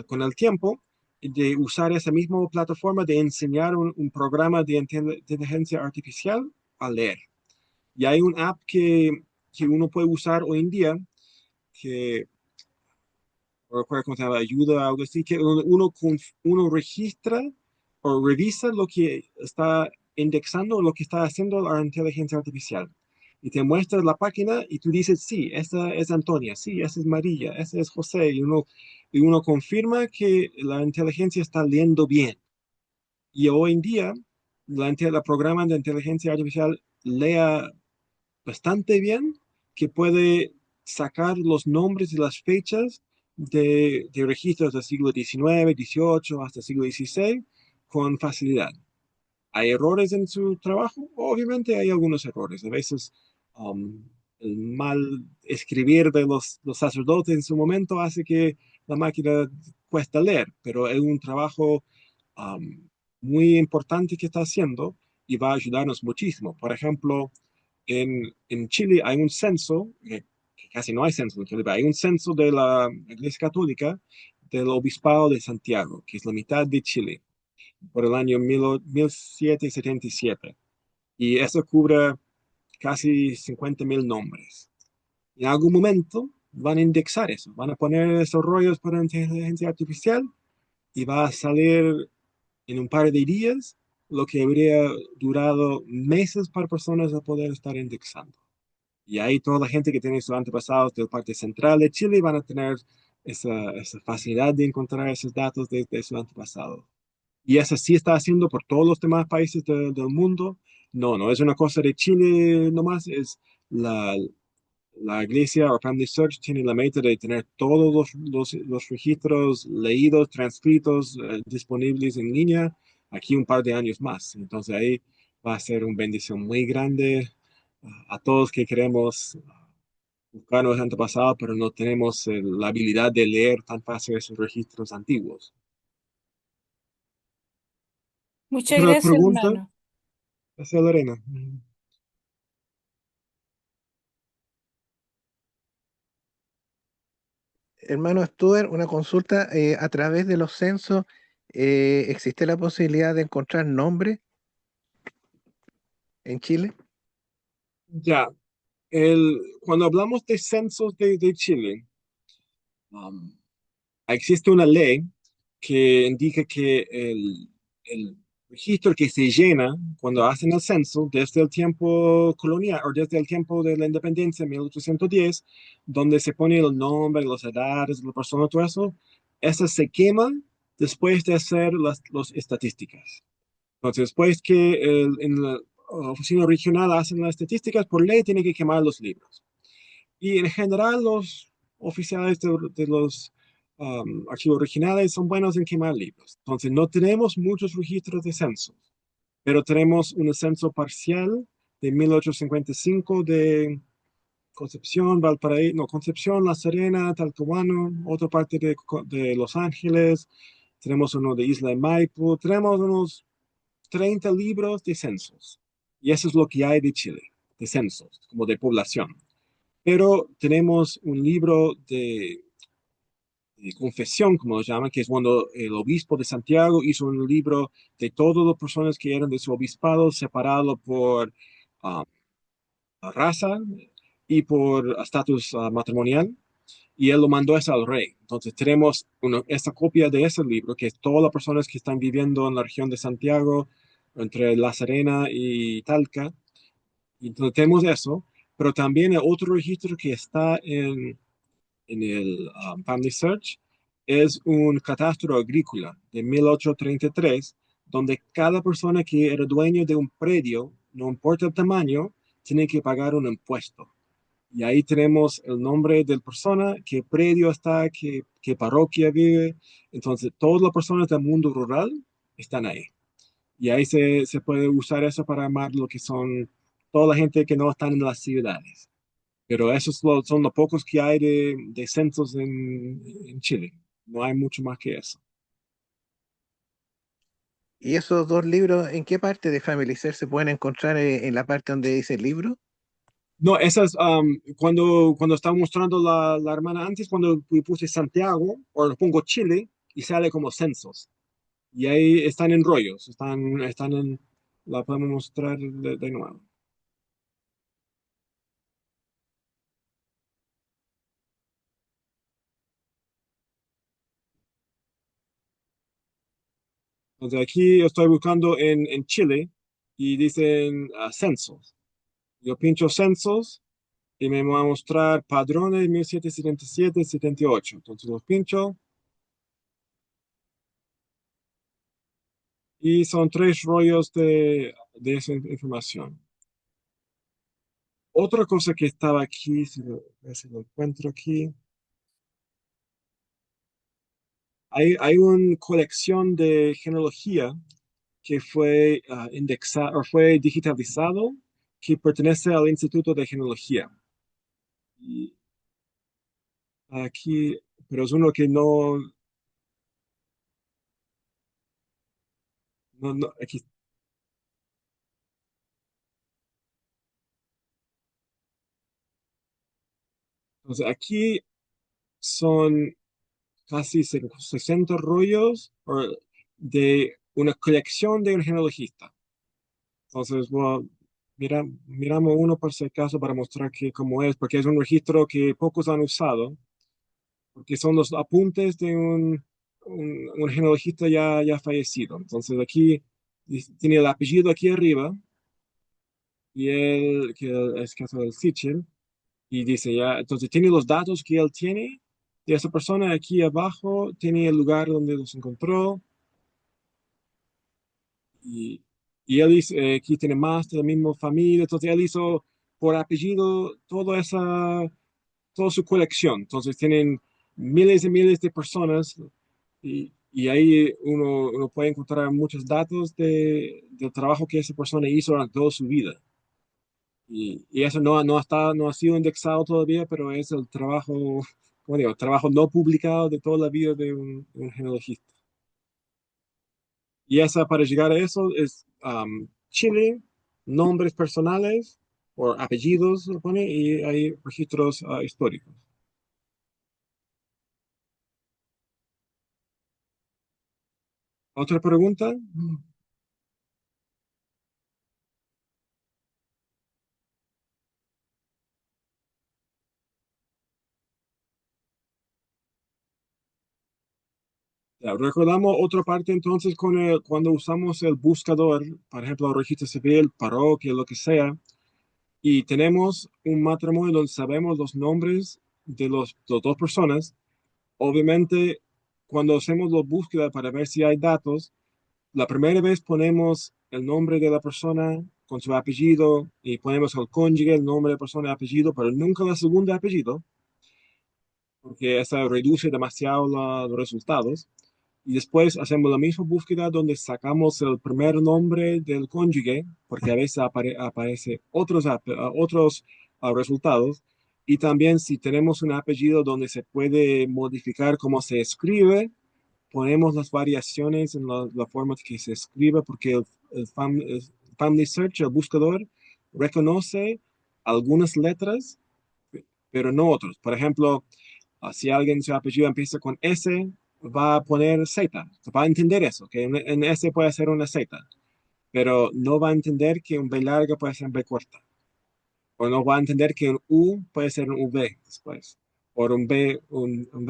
con el tiempo de usar esa misma plataforma de enseñar un programa de inteligencia artificial a leer. Y hay un app que uno puede usar hoy en día que no recuerdo cómo se llama, ayuda, algo así, que uno registra o revisa lo que está indexando lo que está haciendo la inteligencia artificial. Y te muestra la página y tú dices, sí, esta es Antonia, sí, esa es María, ese es José. Y uno confirma que la inteligencia está leyendo bien. Y hoy en día, la programa de inteligencia artificial lea bastante bien, que puede sacar los nombres y las fechas de registros del siglo XIX, XVIII hasta siglo XVI con facilidad. ¿Hay errores en su trabajo? Obviamente hay algunos errores. A veces um, el mal escribir de los sacerdotes en su momento hace que la máquina cuesta leer, pero es un trabajo um, muy importante que está haciendo y va a ayudarnos muchísimo. Por ejemplo, en Chile hay un censo, que casi no hay censo en Chile, pero hay un censo de la Iglesia Católica del Obispado de Santiago, que es la mitad de Chile por el año 1777. Y eso cubre casi 50.000 nombres. En algún momento van a indexar eso, van a poner esos rollos para inteligencia artificial y va a salir en un par de días lo que habría durado meses para personas a poder estar indexando. Y ahí toda la gente que tiene sus antepasados de la parte central de Chile van a tener esa facilidad de encontrar esos datos de sus antepasados. Y eso sí está haciendo por todos los demás países del mundo. No, no es una cosa de Chile nomás, es la iglesia o Family Search tiene la meta de tener todos los registros leídos, transcritos, disponibles en línea, aquí un par de años más. Entonces ahí va a ser una bendición muy grande a todos que queremos buscar nuestros antepasados, pero no tenemos la habilidad de leer tan fácil esos registros antiguos. Muchas ¿Otra gracias, pregunta? hermano. Gracias, Lorena. Hermano Stuart, una consulta. A través de los censos, ¿existe la posibilidad de encontrar nombres en Chile? Ya, cuando hablamos de censos de Chile, um, existe una ley que indica que el registro que se llena cuando hacen el censo desde el tiempo colonial o desde el tiempo de la independencia en 1810, donde se pone el nombre, las edades de la persona, todo eso se quema después de hacer las estadísticas. Entonces, después que en la oficina regional hacen las estadísticas, por ley tienen que quemar los libros. Y en general los oficiales de los archivos originales son buenos en quemar libros. Entonces no tenemos muchos registros de censos, pero tenemos un censo parcial de 1855 de Concepción, Valparaíso, no, Concepción, La Serena, Talcahuano, otra parte de Los Ángeles, tenemos uno de Isla de Maipo, tenemos unos 30 libros de censos. Y eso es lo que hay de Chile, de censos, como de población. Pero tenemos un libro de confesión, como lo llaman, que es cuando el obispo de Santiago hizo un libro de todas las personas que eran de su obispado, separado por ah, raza y por estatus matrimonial, y él lo mandó eso al rey. Entonces tenemos esta copia de ese libro, que es todas las personas que están viviendo en la región de Santiago, entre La Serena y Talca, y entonces tenemos eso, pero también hay otro registro que está en el Family Search, es un catastro agrícola de 1833, donde cada persona que era dueño de un predio, no importa el tamaño, tiene que pagar un impuesto. Y ahí tenemos el nombre de la persona, qué predio está, qué parroquia vive. Entonces, todas las personas del mundo rural están ahí. Y ahí se puede usar eso para armar lo que son toda la gente que no están en las ciudades. Pero esos son los pocos que hay de censos en Chile. No hay mucho más que eso. ¿Y esos dos libros, en qué parte de Family Search se pueden encontrar en la parte donde dice libro? No, esas, cuando estaba mostrando la hermana antes, cuando puse Santiago, o lo pongo Chile, y sale como censos. Y ahí están en rollos, la podemos mostrar de nuevo. Entonces aquí estoy buscando en Chile y dicen censos. Yo pincho censos y me va a mostrar padrones de 1777 y 78. Entonces los pincho y son 3 rollos de esa información. Otra cosa que estaba aquí, a ver si lo encuentro aquí. Hay una colección de genealogía que fue indexado o fue digitalizado, que pertenece al Instituto de Genealogía. Y aquí, pero es uno que aquí, entonces aquí son casi 60 rollos de una colección de un genealogista. Entonces, bueno, miramos uno por si acaso para mostrar que cómo es, porque es un registro que pocos han usado, porque son los apuntes de un genealogista ya fallecido. Entonces aquí tiene el apellido aquí arriba, y él, que es caso del Sichel, y dice ya, entonces tiene los datos que él tiene de esa persona aquí abajo, tiene el lugar donde los encontró, y, y él dice, aquí tiene más de la misma familia, entonces él hizo por apellido toda su colección, entonces tienen miles y miles de personas, y ahí uno puede encontrar muchos datos del trabajo que esa persona hizo durante toda su vida. Y eso no ha sido indexado todavía, pero es el trabajo, como digo, trabajo no publicado de toda la vida de un genealogista. Y para llegar a eso es Chile, nombres personales o apellidos, lo pone, y hay registros históricos. ¿Otra pregunta? Ya, recordamos otra parte entonces cuando usamos el buscador, por ejemplo, el registro civil, parroquia, lo que sea, y tenemos un matrimonio donde sabemos los nombres de las dos personas. Obviamente, cuando hacemos la búsqueda para ver si hay datos, la primera vez ponemos el nombre de la persona con su apellido y ponemos el cónyuge, el nombre de la persona y apellido, pero nunca el segundo apellido, porque eso reduce demasiado los resultados. Y después hacemos la misma búsqueda donde sacamos el primer nombre del cónyuge, porque a veces aparece otros resultados. Y también si tenemos un apellido donde se puede modificar cómo se escribe, ponemos las variaciones en la forma que se escribe, porque el Family Search, el buscador, reconoce algunas letras, pero no otros. Por ejemplo, si alguien su apellido empieza con S, va a poner Z. Va a entender eso, que en S puede ser una Z, pero no va a entender que un B larga puede ser un B corta. O no va a entender que un U puede ser un V después. O un B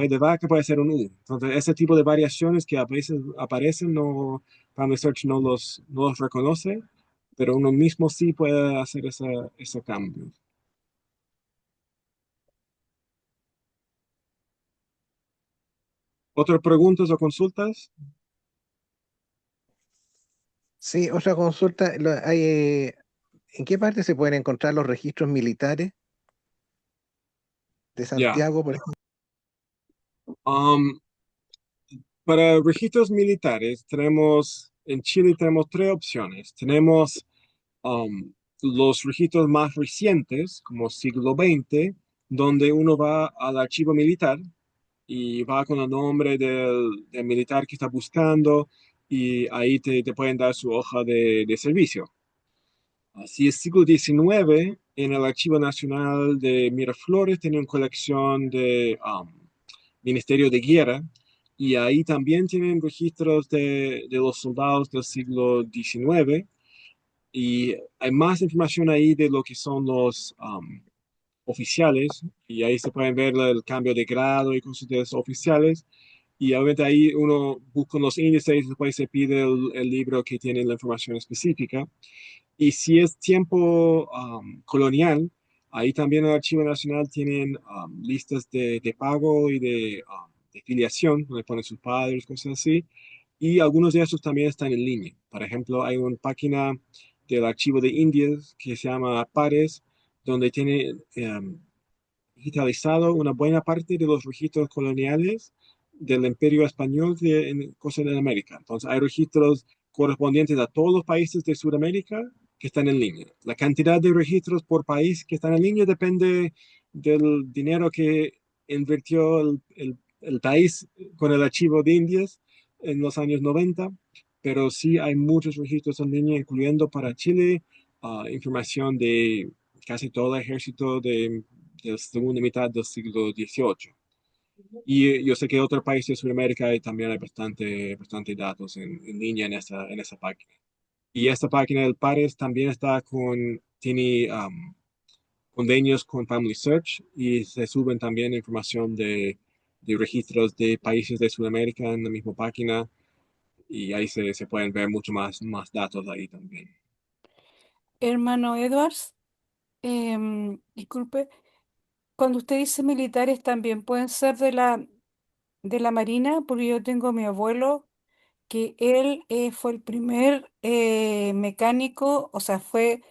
de vaca puede ser un U. Entonces, ese tipo de variaciones que a veces aparecen, Family Search no los reconoce, pero uno mismo sí puede hacer ese cambio. ¿Otras preguntas o consultas? Sí, otra consulta. ¿En qué parte se pueden encontrar los registros militares de Ya. Santiago, por ejemplo? Um, para registros militares, en Chile tenemos 3 opciones. Tenemos um, los registros más recientes, como siglo XX, donde uno va al archivo militar y va con el nombre del militar que está buscando, y ahí te pueden dar su hoja de servicio. Así es, siglo XIX, en el Archivo Nacional de Miraflores, tiene una colección de Ministerio de Guerra, y ahí también tienen registros de los soldados del siglo XIX, y hay más información ahí de lo que son los oficiales, y ahí se pueden ver el cambio de grado y cosas de los oficiales. Y obviamente ahí uno busca los índices y después se pide el libro que tiene la información específica. Y si es tiempo colonial, ahí también el Archivo Nacional tienen listas de pago y de filiación, donde ponen sus padres, cosas así. Y algunos de esos también están en línea. Por ejemplo, hay una página del Archivo de Indias que se llama Pares, donde tiene digitalizado una buena parte de los registros coloniales del Imperio Español en cosas de América. Entonces, hay registros correspondientes a todos los países de Sudamérica que están en línea. La cantidad de registros por país que están en línea depende del dinero que invirtió el país con el archivo de Indias en los años 90, pero sí hay muchos registros en línea, incluyendo para Chile, información de casi todo el ejército de la segunda mitad del siglo XVIII. Y yo sé que en otros países de Sudamérica también hay bastante datos en línea en esa página. Y esta página del Pares también tiene convenios con Family Search y se suben también información de registros de países de Sudamérica en la misma página y ahí se pueden ver mucho más datos ahí también. Hermano Edwards, disculpe, cuando usted dice militares también pueden ser de la Marina, porque yo tengo a mi abuelo que él fue el primer mecánico, o sea, fue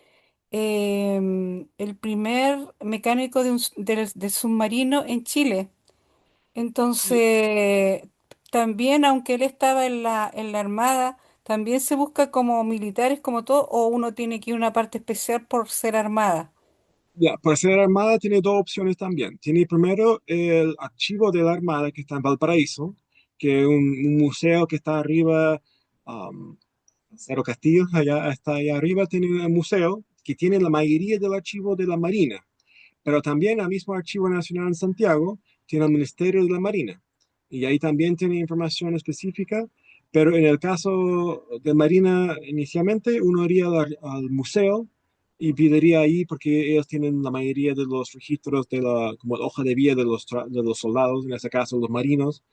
el primer mecánico de submarino en Chile. Entonces, también, aunque él estaba en la Armada, también se busca como militares, como todo, o uno tiene que ir a una parte especial por ser Armada. Ya, para ser armada tiene dos opciones también. Tiene primero el archivo de la Armada que está en Valparaíso, que es un museo que está arriba, Cerro Castillo, allá está allá arriba, tiene un museo que tiene la mayoría del archivo de la Marina, pero también el mismo Archivo Nacional en Santiago tiene el Ministerio de la Marina, y ahí también tiene información específica, pero en el caso de Marina, inicialmente uno iría al museo y pediría ahí porque ellos tienen la mayoría de los registros de como hoja de vida de los soldados, en ese caso los marinos,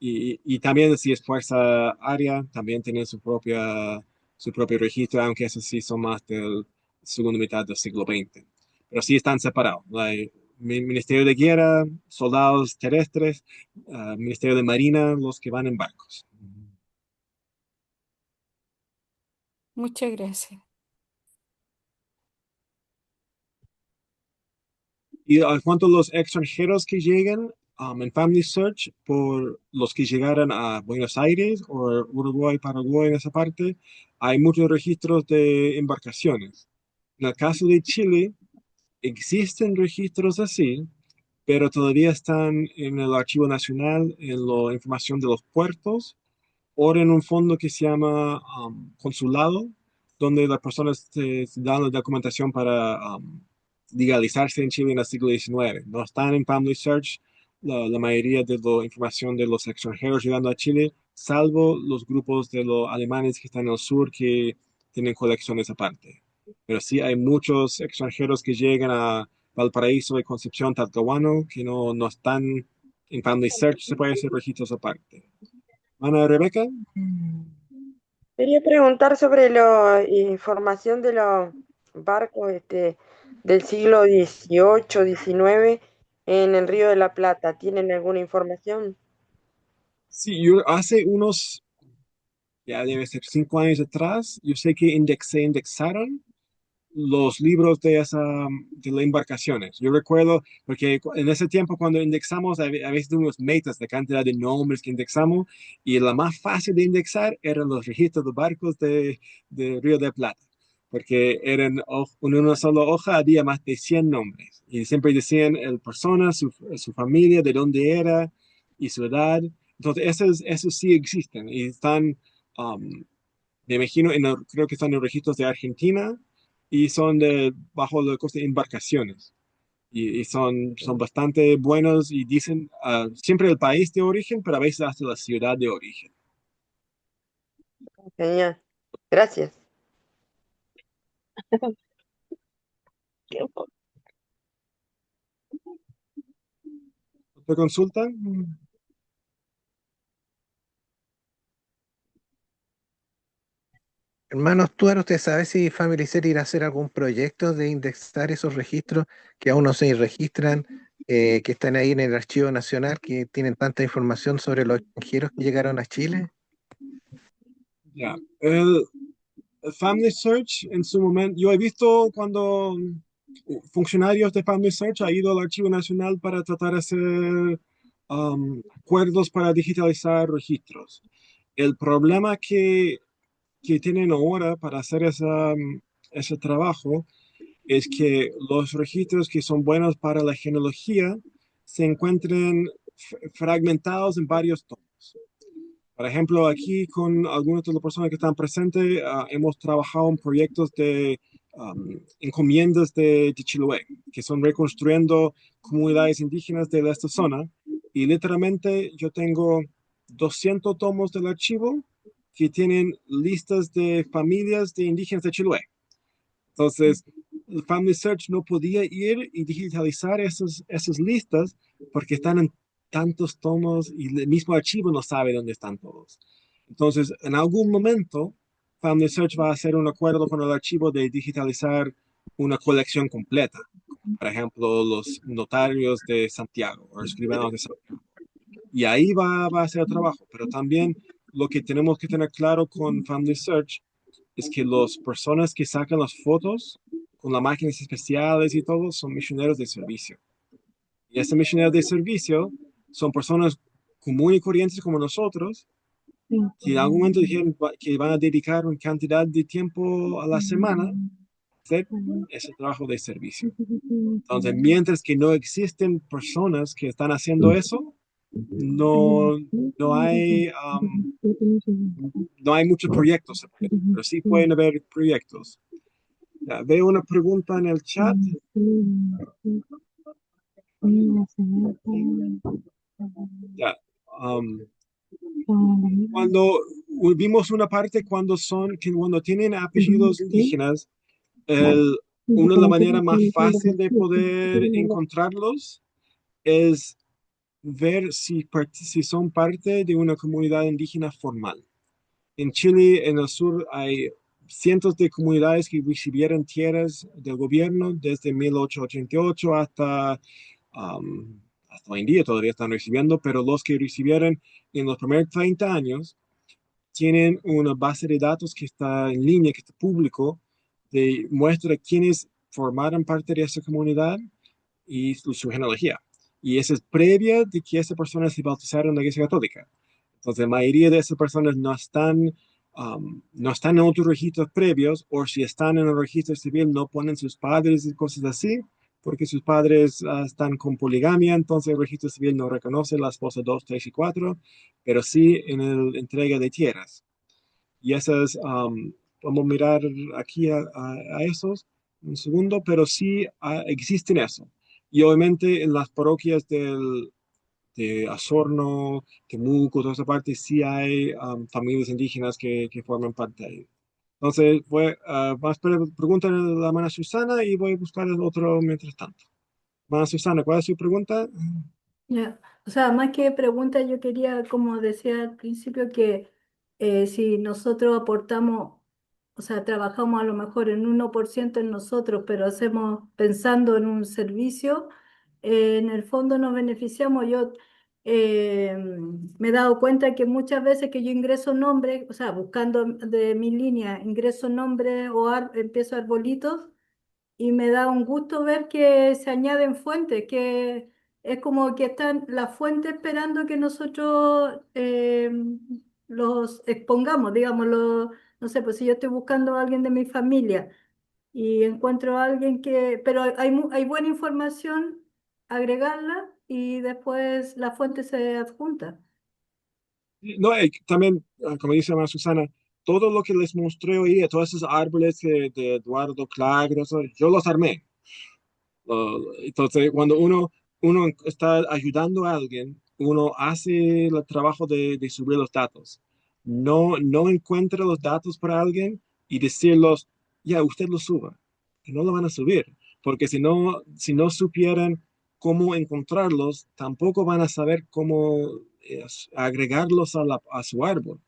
y también si es fuerza aérea, también tienen su propio registro, aunque esos sí son más del segunda mitad del siglo XX. Pero sí están separados. Hay Ministerio de Guerra, soldados terrestres, Ministerio de Marina, los que van en barcos. Muchas gracias. Y en cuanto a los extranjeros que llegan en Family Search, por los que llegaran a Buenos Aires o Uruguay, Paraguay, en esa parte, hay muchos registros de embarcaciones. En el caso de Chile, existen registros así, pero todavía están en el Archivo Nacional, en la información de los puertos, o en un fondo que se llama consulado, donde las personas se dan la documentación para legalizarse en Chile en el siglo XIX. No están en Family Search la mayoría de la información de los extranjeros llegando a Chile, salvo los grupos de los alemanes que están en el sur que tienen colecciones aparte. Pero sí hay muchos extranjeros que llegan a Valparaíso y Concepción, Talcahuano, que no están en Family Search, se puede hacer registros aparte. Ana Rebeca. Quería preguntar sobre la información de los barcos del siglo XVIII, XIX en el Río de la Plata. ¿Tienen alguna información? Sí, yo hace ya debe ser 5 años atrás, yo sé que indexaron los libros de las embarcaciones. Yo recuerdo, porque en ese tiempo cuando indexamos, a veces tuvimos metas de cantidad de nombres que indexamos, y la más fácil de indexar eran los registros de barcos de Río de Plata, porque en una sola hoja había más de 100 nombres, y siempre decían el persona, su familia, de dónde era, y su edad. Entonces, esos sí existen, y están... um, me imagino, creo que están en registros de Argentina y son bajo la costa de embarcaciones. Y son bastante buenos y dicen siempre el país de origen, pero a veces hasta la ciudad de origen. Genial. Gracias. ¿Otra consulta? Hermano Stuart, ¿usted sabe si FamilySearch irá a hacer algún proyecto de indexar esos registros que aún no se registran, que están ahí en el Archivo Nacional, que tienen tanta información sobre los extranjeros que llegaron a Chile? Ya, el Family Search en su momento, yo he visto cuando funcionarios de Family Search han ido al Archivo Nacional para tratar de hacer acuerdos para digitalizar registros. El problema que tienen ahora para hacer ese trabajo es que los registros que son buenos para la genealogía se encuentran fragmentados en varios tomos. Por ejemplo, aquí con algunas de las personas que están presentes, hemos trabajado en proyectos de encomiendas de Chiloé, que son reconstruyendo comunidades indígenas de esta zona. Y literalmente yo tengo 200 tomos del archivo que tienen listas de familias de indígenas de Chiloé. Entonces, el Family Search no podía ir y digitalizar esas listas porque están en tantos tomos y el mismo archivo no sabe dónde están todos. Entonces, en algún momento, Family Search va a hacer un acuerdo con el archivo de digitalizar una colección completa. Por ejemplo, los notarios de Santiago o escribanos de Santiago. Y ahí va a hacer el trabajo. Pero también lo que tenemos que tener claro con Family Search es que las personas que sacan las fotos con las máquinas especiales y todo son misioneros de servicio. Y estos misioneros de servicio son personas comunes y corrientes como nosotros, que en algún momento dijeron que van a dedicar una cantidad de tiempo a la semana a hacer ese trabajo de servicio. Entonces, mientras que no existen personas que están haciendo eso, no, no hay, no hay muchos proyectos, pero sí pueden haber proyectos. Ya, veo una pregunta en el chat. Ya, cuando vimos una parte cuando tienen apellidos indígenas, una de las maneras más fáciles de poder encontrarlos es ver si son parte de una comunidad indígena formal. En Chile, en el sur, hay cientos de comunidades que recibieron tierras del gobierno desde 1888 hasta hoy en día todavía están recibiendo, pero los que recibieron en los primeros 30 años tienen una base de datos que está en línea, que está público, de muestra quiénes formaron parte de esa comunidad y su genealogía. Y esa es previa de que esas personas se bautizaron en la Iglesia Católica. Entonces, la mayoría de esas personas no están en otros registros previos, o si están en el registro civil no ponen sus padres y cosas así, porque sus padres están con poligamia, entonces el registro civil no reconoce la esposa 2, 3 y 4, pero sí en la entrega de tierras. Y esas, vamos a mirar aquí a esos un segundo, pero sí existen eso. Y obviamente en las parroquias de Osorno, Temuco, toda esa parte, sí hay familias indígenas que forman parte de ahí. Entonces, más preguntar a la hermana Susana y voy a buscar el otro mientras tanto. Hermana Susana, ¿cuál es su pregunta? Ya, o sea, más que pregunta, yo quería, como decía al principio, que si nosotros aportamos, o sea, trabajamos a lo mejor en 1% en nosotros, pero hacemos pensando en un servicio, en el fondo nos beneficiamos. Yo eh, me he dado cuenta que muchas veces que yo ingreso nombres, o sea, buscando de mi línea, ingreso nombres o empiezo arbolitos y me da un gusto ver que se añaden fuentes, que es como que están las fuentes esperando que nosotros los expongamos, digámoslo, no sé, pues si yo estoy buscando a alguien de mi familia y encuentro a alguien que, pero hay buena información, agregarla y después la fuente se adjunta. No, también, como dice la Susana, todo lo que les mostré hoy, todos esos árboles de Eduardo Clark, yo los armé. Entonces, cuando uno está ayudando a alguien, uno hace el trabajo de subir los datos. No encuentra los datos para alguien y decirlos, ya, usted los suba. Que no lo van a subir, porque si no supieran cómo encontrarlos, tampoco van a saber cómo agregarlos a su árbol.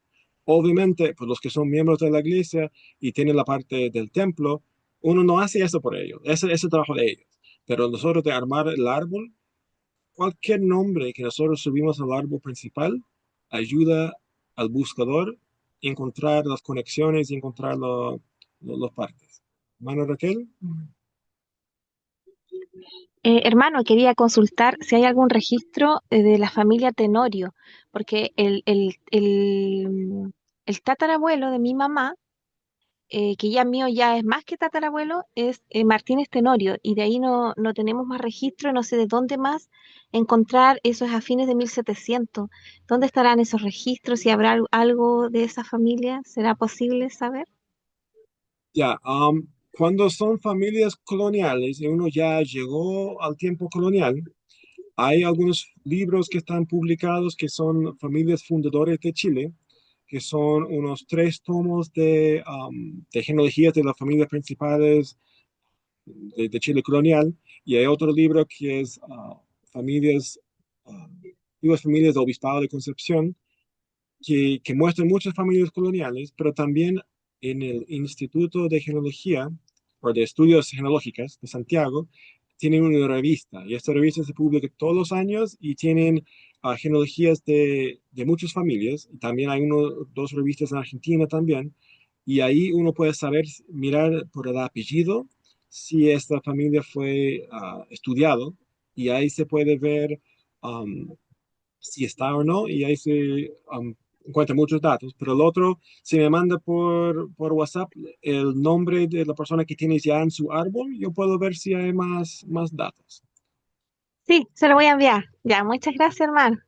Obviamente, pues los que son miembros de la iglesia y tienen la parte del templo, uno no hace eso por ellos, ese es el trabajo de ellos. Pero nosotros de armar el árbol, cualquier nombre que nosotros subimos al árbol principal ayuda al buscador a encontrar las conexiones y encontrar los partes. Mano Raquel. Hermano, quería consultar si hay algún registro de la familia Tenorio, porque el tatarabuelo de mi mamá, que ya mío ya es más que tatarabuelo, es Martínez Tenorio, y de ahí no tenemos más registro, no sé de dónde más encontrar esos a fines de 1700. ¿Dónde estarán esos registros? Si habrá algo de esa familia, ¿será posible saber? Ya, cuando son familias coloniales y uno ya llegó al tiempo colonial, hay algunos libros que están publicados que son familias fundadoras de Chile, que son unos 3 tomos de genealogías de las familias principales de Chile colonial, y hay otro libro que es familias, ah, antiguas familias del Obispado de Concepción, que muestran muchas familias coloniales, pero también en el Instituto de Genealogía o de Estudios Genealógicas de Santiago, tienen una revista, y esta revista se publica todos los años y tienen genealogías de muchas familias, y también hay dos revistas en Argentina también, y ahí uno puede saber, mirar por el apellido, si esta familia fue estudiado, y ahí se puede ver si está o no, y ahí se encuentra muchos datos. Pero el otro, si me manda por WhatsApp el nombre de la persona que tienes ya en su árbol, yo puedo ver si hay más datos. Sí, se lo voy a enviar. Ya, muchas gracias, hermano.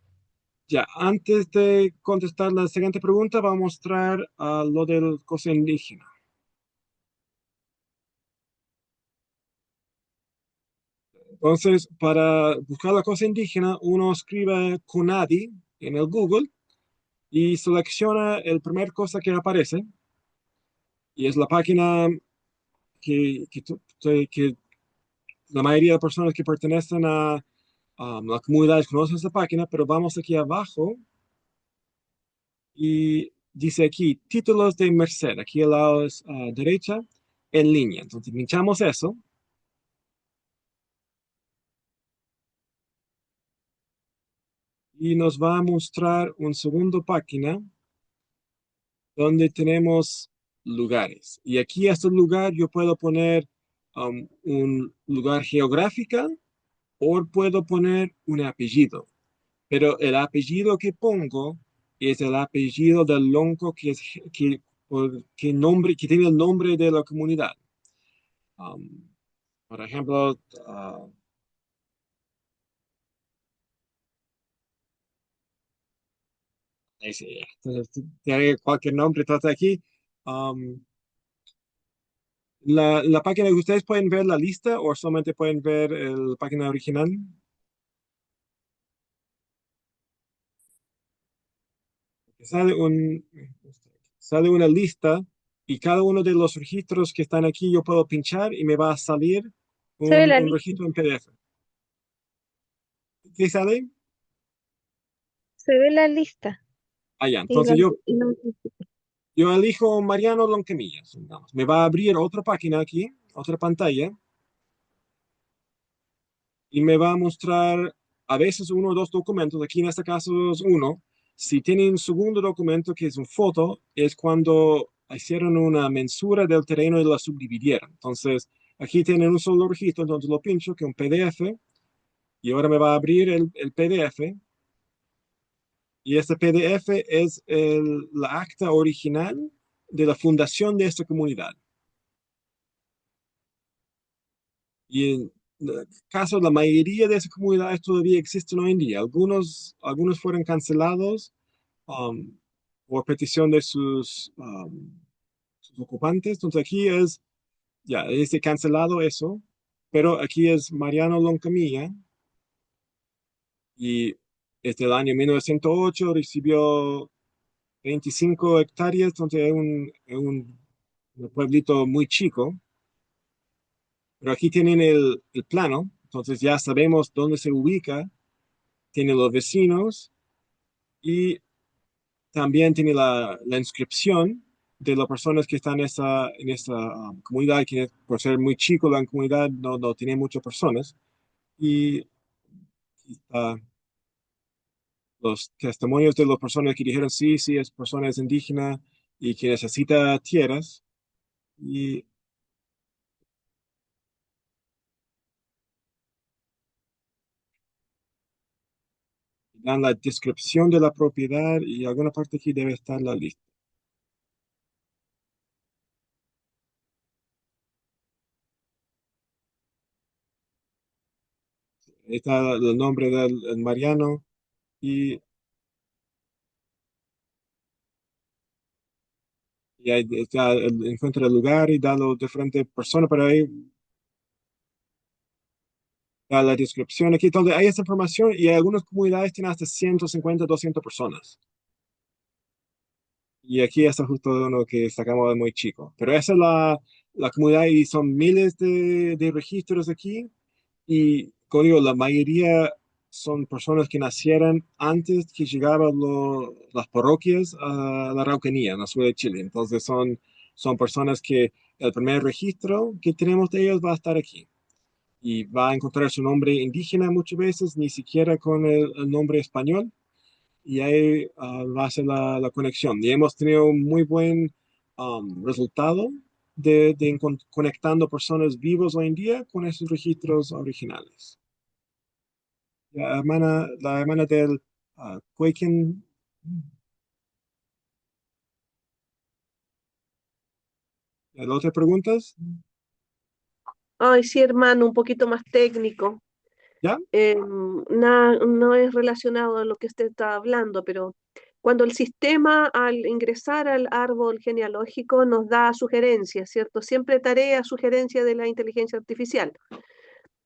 Ya, antes de contestar la siguiente pregunta, vamos a mostrar lo del cosa indígena. Entonces, para buscar la cosa indígena, uno escribe CONADI en el Google y selecciona el primer cosa que aparece, y es la página que la mayoría de personas que pertenecen a las comunidades conocen esta página, pero vamos aquí abajo y dice aquí títulos de Merced, aquí al lado derecha, en línea. Entonces pinchamos eso y nos va a mostrar una segunda página donde tenemos lugares. Y aquí a este lugar yo puedo poner un lugar geográfico o puedo poner un apellido. Pero el apellido que pongo es el apellido del lonco que tiene el nombre de la comunidad. Um, por ejemplo, entonces, tiene cualquier nombre, entonces aquí. um, la página que ustedes pueden ver la lista o solamente pueden ver la página original. Sale sale una lista, y cada uno de los registros que están aquí yo puedo pinchar y me va a salir Se ve la un lista. registro en PDF. ¿Qué sale? Se ve la lista. Allá. Y Entonces yo elijo Mariano Lonquemillas. Digamos. Me va a abrir otra página aquí, otra pantalla, y me va a mostrar a veces uno o dos documentos. Aquí en este caso es uno. Si tienen un segundo documento que es una foto, es cuando hicieron una mensura del terreno y la subdividieron. Entonces, aquí tienen un solo registro, entonces lo pincho, que es un PDF, y ahora me va a abrir el PDF, y este PDF es la acta original de la fundación de esta comunidad. Y en el caso, la mayoría de esas comunidades todavía existen hoy en día. Algunos fueron cancelados um, por petición de sus ocupantes. Entonces aquí ya, es cancelado eso, pero aquí es Mariano Loncamilla, y desde el año 1908 recibió 25 hectáreas, entonces un pueblito muy chico, pero aquí tienen el plano, entonces ya sabemos dónde se ubica, tiene los vecinos, y también tiene la inscripción de las personas que están en esta comunidad, que por ser muy chico la comunidad no tiene muchas personas. Y ah, los testimonios de las personas que dijeron sí, sí, es persona es indígena y que necesita tierras. Y dan la descripción de la propiedad y alguna parte aquí debe estar la lista. Ahí está el nombre del Mariano y, y ahí está encuentra el lugar y da los diferentes personas, pero ahí da la descripción aquí, donde hay esta información y algunas comunidades tienen hasta 150, 200 personas. Y aquí está justo uno que sacamos de muy chico. Pero esa es la comunidad y son miles de registros aquí. Y como digo, la mayoría son personas que nacieron antes que llegaban las parroquias a la Araucanía, en el sur de Chile. Entonces son personas que el primer registro que tenemos de ellos va a estar aquí. Y va a encontrar su nombre indígena muchas veces, ni siquiera con el nombre español. Y ahí va a ser la conexión. Y hemos tenido un muy buen resultado de conectando personas vivas hoy en día con esos registros originales. La hermana del Quaken. ¿Las otras preguntas? Ay, sí, hermano, un poquito más técnico. ¿Ya? No es relacionado a lo que usted está hablando, pero cuando el sistema al ingresar al árbol genealógico nos da sugerencias, ¿cierto? Siempre tarea, sugerencia de la inteligencia artificial.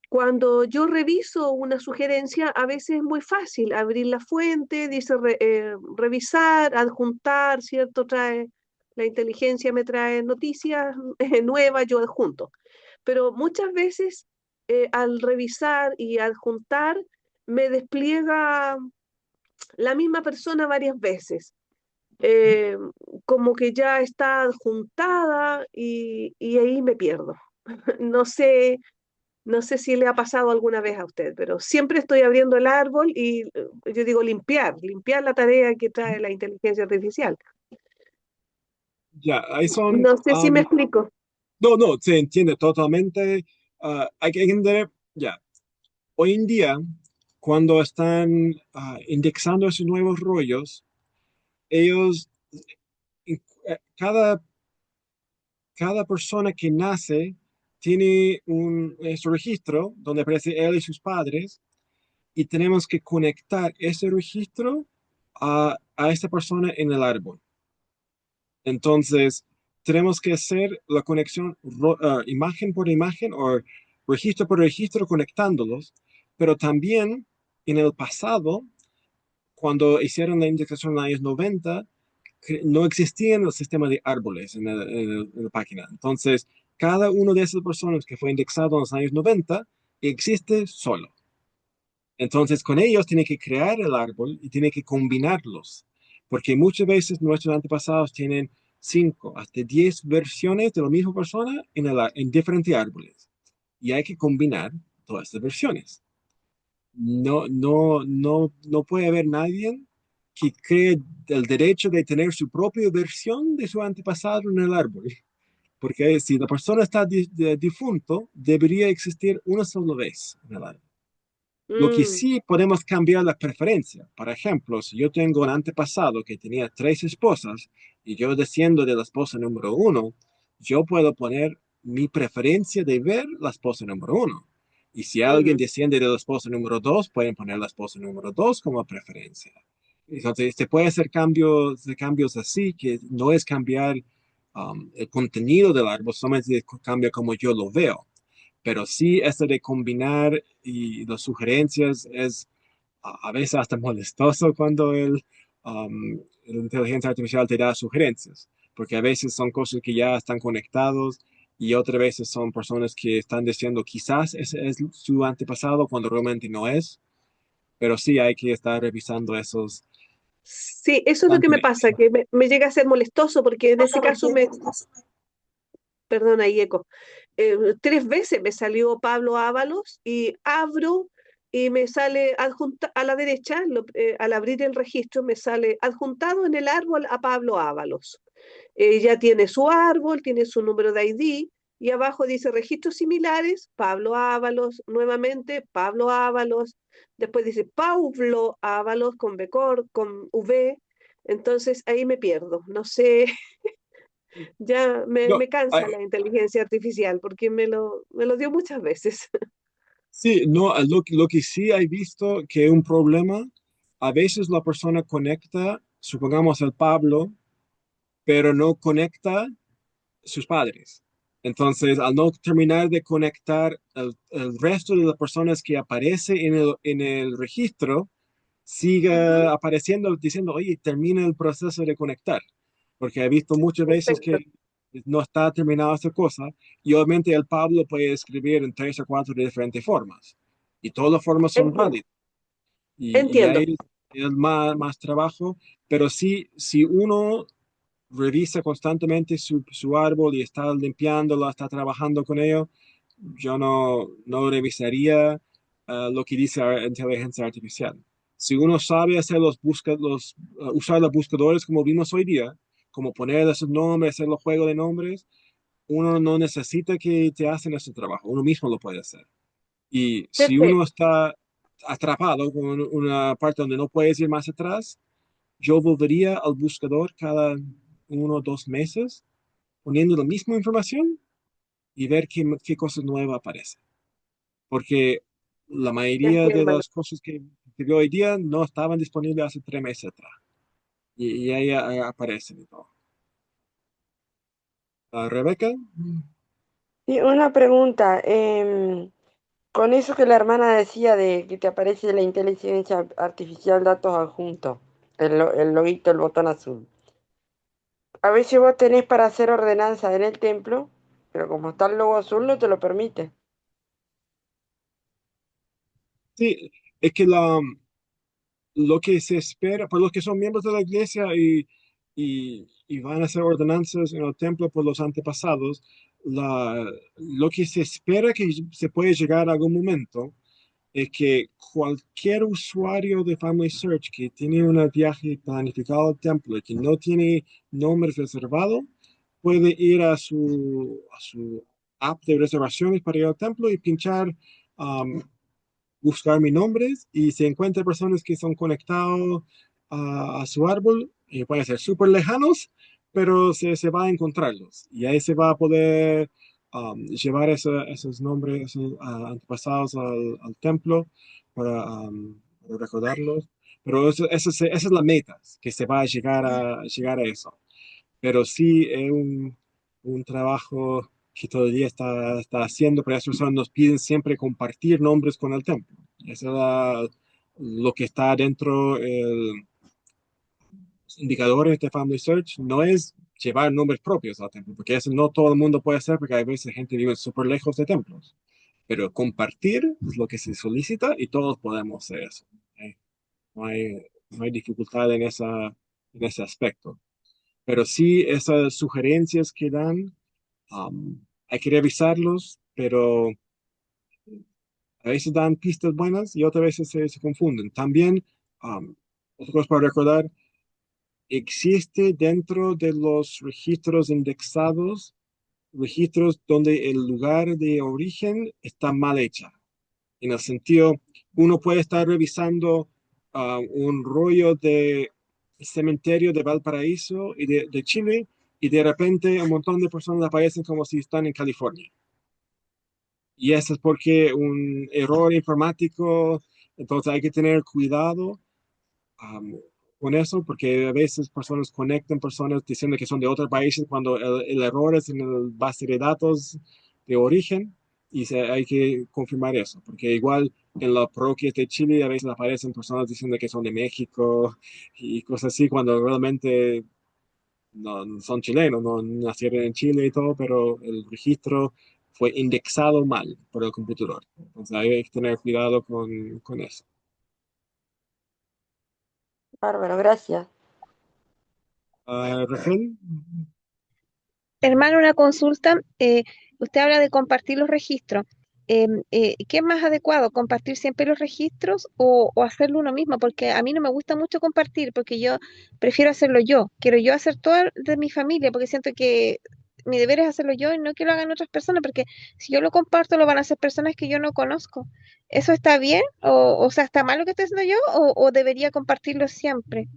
Cuando yo reviso una sugerencia, a veces es muy fácil abrir la fuente, dice revisar, adjuntar, ¿cierto? La inteligencia me trae noticias nuevas, yo adjunto. Pero muchas veces al revisar y adjuntar, me despliega la misma persona varias veces. Eh, Como que ya está adjuntada y ahí me pierdo. No sé, no sé si le ha pasado alguna vez a usted, pero siempre estoy abriendo el árbol y yo digo limpiar la tarea que trae la inteligencia artificial. Ya, ahí son. No sé si me explico. No, se entiende totalmente. Hay que entender, ya, hoy en día, cuando están indexando esos nuevos rollos, ellos, eh, cada, cada persona que nace tiene su registro donde aparece él y sus padres, y tenemos que conectar ese registro a esta persona en el árbol. Entonces, tenemos que hacer la conexión imagen por imagen o registro por registro conectándolos, pero también en el pasado, cuando hicieron la indexación en los años 90, no existían el sistema de árboles en la página. Entonces, cada una de esas personas que fue indexado en los años 90 existe solo. Entonces, con ellos tiene que crear el árbol y tiene que combinarlos, porque muchas veces nuestros antepasados tienen 5 hasta 10 versiones de la misma persona en diferentes árboles. Y hay que combinar todas estas versiones. No puede haber nadie que cree el derecho de tener su propia versión de su antepasado en el árbol. Porque si la persona está difunto, debería existir una sola vez en el árbol. Lo que Mm, sí podemos cambiar la preferencia. Por ejemplo, si yo tengo un antepasado que tenía 3 esposas y yo desciendo de la esposa número 1, yo puedo poner mi preferencia de ver la esposa número 1. Y si alguien ujú, desciende de la esposa número 2, pueden poner la esposa número 2 como preferencia. Entonces, se puede hacer cambios así, que no es cambiar el contenido del árbol, solamente cambia como yo lo veo. Pero sí, esto de combinar y las sugerencias es a veces hasta molestoso cuando la inteligencia artificial te da sugerencias, porque a veces son cosas que ya están conectados y otras veces son personas que están diciendo quizás ese es su antepasado cuando realmente no es, pero sí hay que estar revisando Sí, eso es lo que me pasa, que me llega a ser molestoso porque en ese caso perdón, ahí eco, 3 veces me salió Pablo Ábalos y abro y me sale a la derecha, al abrir el registro me sale adjuntado en el árbol a Pablo Ábalos. Ya tiene su árbol, tiene su número de ID y abajo dice registros similares, Pablo Ábalos, nuevamente Pablo Ábalos, después dice Paulo Ábalos con V, entonces ahí me pierdo, no sé, ya No, me cansa la inteligencia artificial porque me lo dio muchas veces. sí, no, lo que sí he visto que es un problema, a veces la persona conecta, supongamos el Pablo, pero no conecta sus padres. Entonces, al no terminar de conectar el resto de las personas que aparece en el registro, sigue Ujú. apareciendo diciendo, oye, termina el proceso de conectar. Porque he visto muchas veces Perfecto, que no está terminada esta cosa y obviamente el Pablo puede escribir en 3 o 4 de diferentes formas y todas las formas son entiendo, válidas y entiendo. ahí es más trabajo, pero sí, si uno revisa constantemente su árbol y está limpiándolo, está trabajando con ello, yo no revisaría lo que dice la inteligencia artificial. Si uno sabe hacer usar los buscadores como vimos hoy día, como poner esos nombres, hacer los juegos de nombres, uno no necesita que te hacen ese trabajo, uno mismo lo puede hacer. Y si uno Perfecto. está atrapado con una parte donde no puedes ir más atrás, yo volvería al buscador cada 1 o 2 meses poniendo la misma información y ver qué cosas nuevas aparecen. Porque la mayoría Gracias, de hermano. las cosas que veo hoy día no estaban disponibles hace 3 meses atrás. Y ahí aparecen y todo. Rebeca, Y una pregunta, con eso que la hermana decía de que te aparece la inteligencia artificial datos adjuntos, el loguito, el botón azul. A veces vos tenés para hacer ordenanza en el templo, pero como está el logo azul no te lo permite. sí, es que lo que se espera, por los que son miembros de la iglesia y van a hacer ordenanzas en el templo por los antepasados, lo que se espera que se puede llegar a algún momento es que cualquier usuario de Family Search que tiene un viaje planificado al templo y que no tiene nombres reservados, puede ir a su app de reservaciones para ir al templo y pinchar buscar mis nombres y si encuentra personas que son conectados a su árbol, pueden ser súper lejanos, pero se va a encontrarlos y ahí se va a poder llevar esos nombres, esos antepasados al templo para recordarlos. Pero esa es la meta, que se va a llegar a eso. Pero sí es un trabajo que todavía está haciendo, pero esas personas nos piden siempre compartir nombres con el templo. Eso es lo que está dentro el indicadores de Family Search, no es llevar nombres propios al templo, porque eso no todo el mundo puede hacer, porque hay veces gente vive súper lejos de templos. Pero compartir es lo que se solicita y todos podemos hacer eso. ¿Eh? No hay dificultad en ese aspecto. Pero sí, esas sugerencias que dan, hay que revisarlos, pero a veces dan pistas buenas y otras veces se confunden. También, otra cosa para recordar, existe dentro de los registros indexados, registros donde el lugar de origen está mal hecha. En el sentido, uno puede estar revisando un rollo de cementerio de Valparaíso y de Chile y de repente un montón de personas aparecen como si están en California. Y eso es porque un error informático, entonces hay que tener cuidado um, con eso, porque a veces personas conectan personas diciendo que son de otros países cuando el error es en el base de datos de origen y hay que confirmar eso, porque igual en las parroquias de Chile a veces aparecen personas diciendo que son de México y cosas así, cuando realmente no son chilenos, no nacieron en Chile y todo, pero el registro fue indexado mal por el computador. Entonces hay que tener cuidado con eso. Bárbaro, gracias. Rachel. Hermano, una consulta. Usted habla de compartir los registros. ¿Qué es más adecuado? ¿Compartir siempre los registros o hacerlo uno mismo? Porque a mí no me gusta mucho compartir, porque yo prefiero hacerlo yo. Quiero yo hacer todo de mi familia, porque siento que mi deber es hacerlo yo y no que lo hagan otras personas, porque si yo lo comparto, lo van a hacer personas que yo no conozco. ¿Eso está bien? O sea, ¿está mal lo que estoy haciendo yo o debería compartirlo siempre?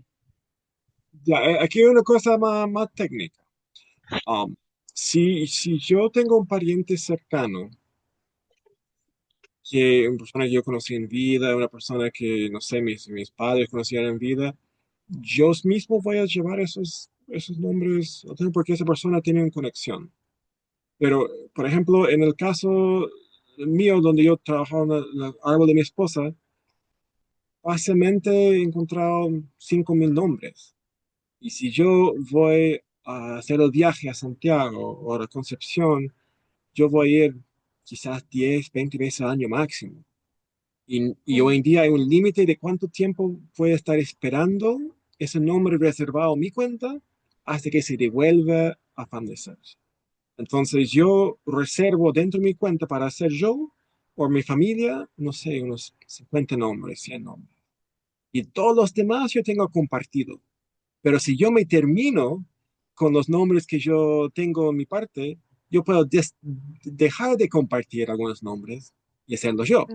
Ya, aquí hay una cosa más técnica. Um, si yo tengo un pariente cercano, que una persona que yo conocí en vida, una persona que, no sé, mis padres conocían en vida, yo mismo voy a llevar esos nombres, porque esa persona tiene una conexión. Pero, por ejemplo, en el caso mío, donde yo trabajaba en el árbol de mi esposa, fácilmente he encontrado 5.000 nombres. Y si yo voy a hacer el viaje a Santiago o a Concepción, yo voy a ir quizás 10, 20 veces al año máximo. Y hoy en día hay un límite de cuánto tiempo puede estar esperando ese nombre reservado en mi cuenta hasta que se devuelva a Family Search. Entonces yo reservo dentro de mi cuenta para hacer yo o mi familia, no sé, unos 50 nombres, 100 nombres. Y todos los demás yo tengo compartido. Pero si yo me termino con los nombres que yo tengo en mi parte, yo puedo dejar de compartir algunos nombres y hacerlo yo.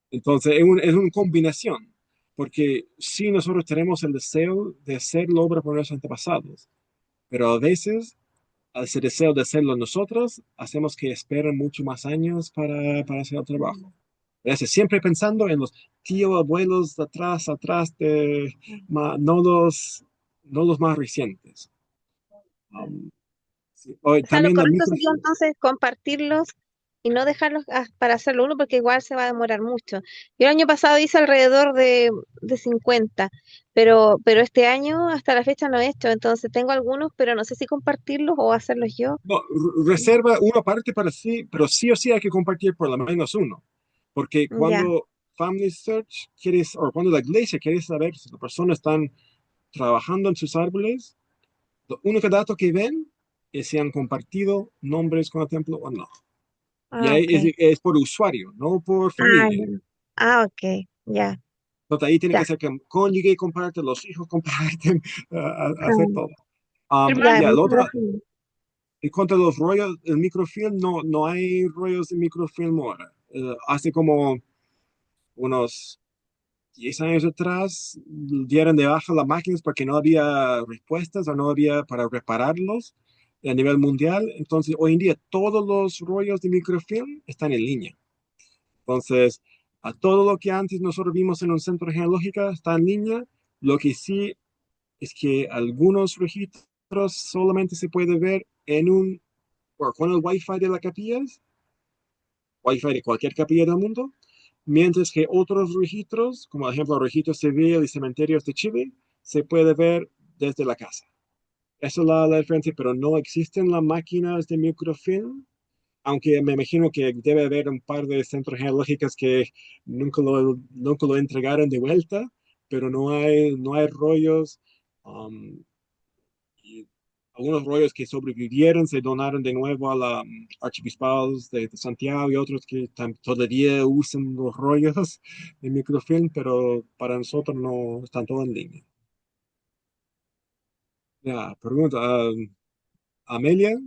Entonces, es una combinación, porque sí nosotros tenemos el deseo de hacer la obra por nuestros antepasados, pero a veces, al ese deseo de hacerlo nosotros, hacemos que esperen mucho más años para hacer el trabajo. A veces siempre pensando en los tíos, abuelos de atrás, no los más recientes. Sí. Hoy, O sea, lo también la correcto micro. sería entonces compartirlos y no dejarlos para hacerlo uno porque igual se va a demorar mucho. Yo el año pasado hice alrededor de 50, pero este año hasta la fecha no he hecho, entonces tengo algunos, pero no sé si compartirlos o hacerlos yo. No, reserva una parte para sí, pero sí o sí hay que compartir por lo menos uno. Porque Ya. cuando Family Search quieres, o cuando la iglesia quiere saber si las personas están trabajando en sus árboles, lo único dato que ven es si han compartido nombres con el templo o no. Y Ah, ahí ok. es por usuario, no por Ah, familia. ya. Ah, ok. Ya. Entonces ahí tiene que Ya. ser que el cónyuge comparte, los hijos comparten, hacer Ah, todo. Hermano, ya, Ya, el muchas otro, gracias. en cuanto a los rollos, el microfilm, no hay rollos de microfilm ahora. Hace como unos 10 años atrás dieron de baja las máquinas porque no había respuestas o no había para repararlos a nivel mundial. Entonces, hoy en día todos los rollos de microfilm están en línea. Entonces, a todo lo que antes nosotros vimos en un centro genealógico está en línea. Lo que sí es que algunos registros solamente se puede ver o con el Wi-Fi de las capillas, Wi-Fi de cualquier capilla del mundo, mientras que otros registros, como por ejemplo el registro civil y cementerios de Chile, se puede ver desde la casa. Esa es la diferencia, pero no existen las máquinas de microfilm, aunque me imagino que debe haber un par de centros genealógicos que nunca lo entregaron de vuelta, pero no hay rollos. um, y algunos rollos que sobrevivieron se donaron de nuevo a la archobispados de Santiago y otros que todavía usan los rollos de microfilm, pero para nosotros no están todos en línea. Ya, pregunta, Amelia.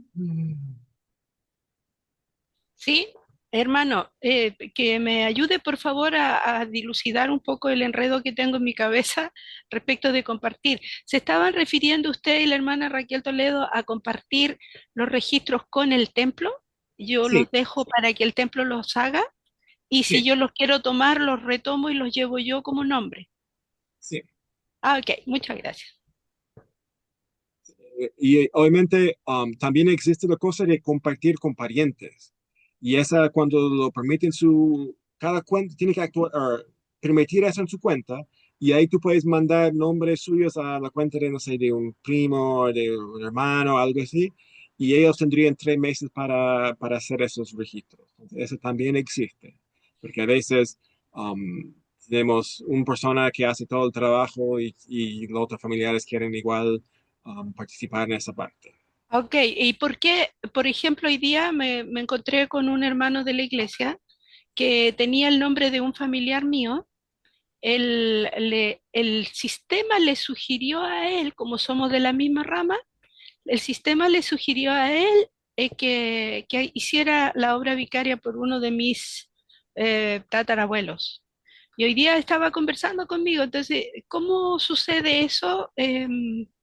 sí, hermano, que me ayude por favor a dilucidar un poco el enredo que tengo en mi cabeza respecto de compartir. ¿Se estaban refiriendo usted y la hermana Raquel Toledo a compartir los registros con el templo? Yo los Sí, dejo para que el templo los haga y si sí, yo los quiero tomar, los retomo y los llevo yo como nombre. sí. Ah, ok, muchas gracias. Y obviamente también existe la cosa de compartir con parientes. Y esa cuando lo permiten cada cuenta tiene que actuar, permitir eso en su cuenta. Y ahí tú puedes mandar nombres suyos a la cuenta de, no sé, de un primo, de un hermano, algo así. Y ellos tendrían 3 meses para hacer esos registros. Entonces, eso también existe. Porque a veces tenemos una persona que hace todo el trabajo y los otros familiares quieren igual participar en esa parte. Ok, ¿y por qué, por ejemplo, hoy día me encontré con un hermano de la iglesia que tenía el nombre de un familiar mío? El sistema le sugirió a él, como somos de la misma rama, el sistema le sugirió a él que hiciera la obra vicaria por uno de mis tatarabuelos. Y hoy día estaba conversando conmigo, entonces, ¿cómo sucede eso?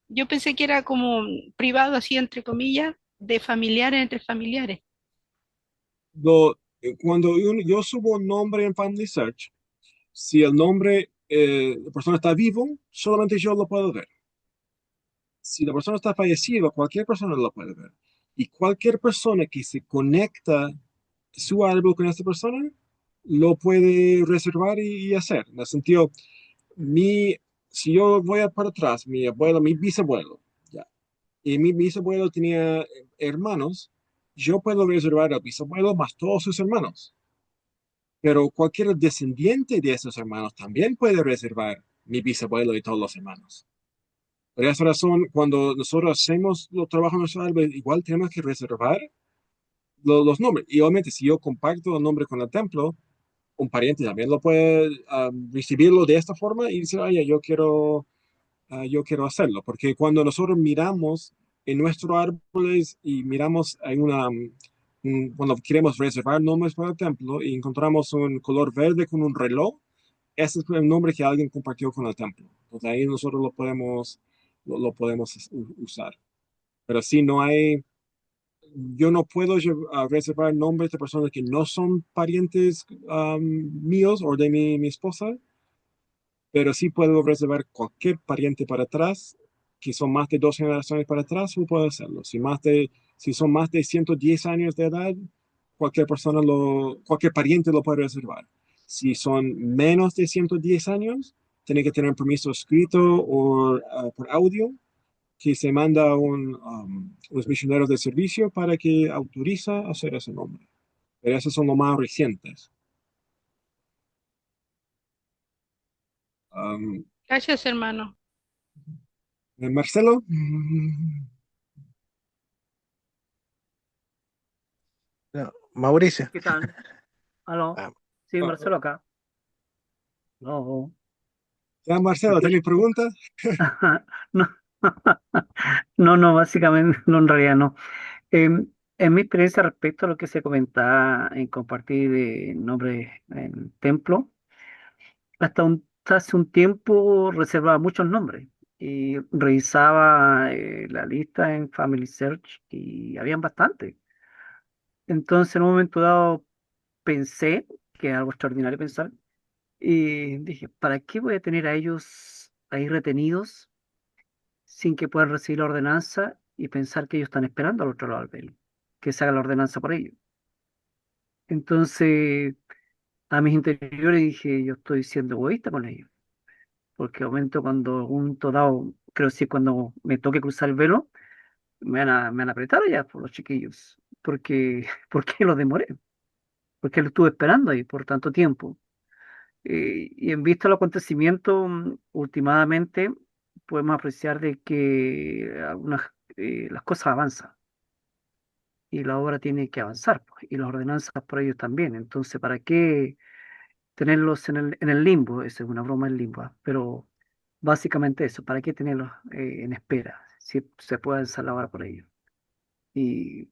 Yo pensé que era como privado, así entre comillas, de familiares entre familiares. Cuando yo subo un nombre en Family Search, si el nombre, la persona está vivo, solamente yo lo puedo ver. Si la persona está fallecida, cualquier persona lo puede ver. Y cualquier persona que se conecta su árbol con esta persona, lo puede reservar y hacer. En el sentido, mi, si yo voy para atrás, mi abuelo, mi bisabuelo, ya, y mi bisabuelo tenía hermanos, yo puedo reservar al bisabuelo más todos sus hermanos. Pero cualquier descendiente de esos hermanos también puede reservar mi bisabuelo y todos los hermanos. Por esa razón, cuando nosotros hacemos los trabajos nacionales, igual tenemos que reservar los nombres. Y obviamente, si yo comparto el nombre con el templo, un pariente también lo puede recibirlo de esta forma y decir, oye, yo quiero hacerlo. Porque cuando nosotros miramos en nuestros árboles y miramos, hay cuando queremos reservar nombres para el templo y encontramos un color verde con un reloj, ese es el nombre que alguien compartió con el templo. Entonces ahí nosotros lo podemos usar. Pero si no hay, yo no puedo reservar nombres de personas que no son parientes míos o de mi esposa, pero sí puedo reservar cualquier pariente para atrás, que son más de 2 generaciones para atrás, yo puedo hacerlo. Si son más de 110 años de edad, cualquier pariente lo puede reservar. Si son menos de 110 años, tiene que tener un permiso escrito o por audio que se manda a los misioneros de servicio para que autoriza hacer ese nombre. Pero esos son los más recientes. Gracias, hermano. Marcelo. No, Mauricio. ¿Qué tal? ¿Aló? Ah, Sí, Marcelo acá. No, Ya, Marcelo, ¿tenés preguntas? no, no, básicamente, no, en realidad no. En mi experiencia respecto a lo que se comentaba en compartir nombres en templo, hasta hace un tiempo reservaba muchos nombres y revisaba la lista en Family Search y habían bastantes. Entonces, en un momento dado, pensé, que es algo extraordinario pensar, y dije, ¿para qué voy a tener a ellos ahí retenidos sin que puedan recibir la ordenanza y pensar que ellos están esperando al otro lado del velo, que se haga la ordenanza por ellos? Entonces, a mis interiores dije, yo estoy siendo egoísta con ellos, porque de momento cuando un momento dado, creo que sí, cuando me toque cruzar el velo, me van a apretar allá por los chiquillos, porque, porque los demoré, porque lo estuve esperando ahí por tanto tiempo. Y en vista del acontecimiento, últimamente podemos apreciar de que las cosas avanzan y la obra tiene que avanzar, pues, y las ordenanzas por ellos también. Entonces, ¿para qué tenerlos en el limbo? Eso es una broma el limbo, pero básicamente eso, ¿para qué tenerlos en espera si se puede avanzar la obra por ellos? Y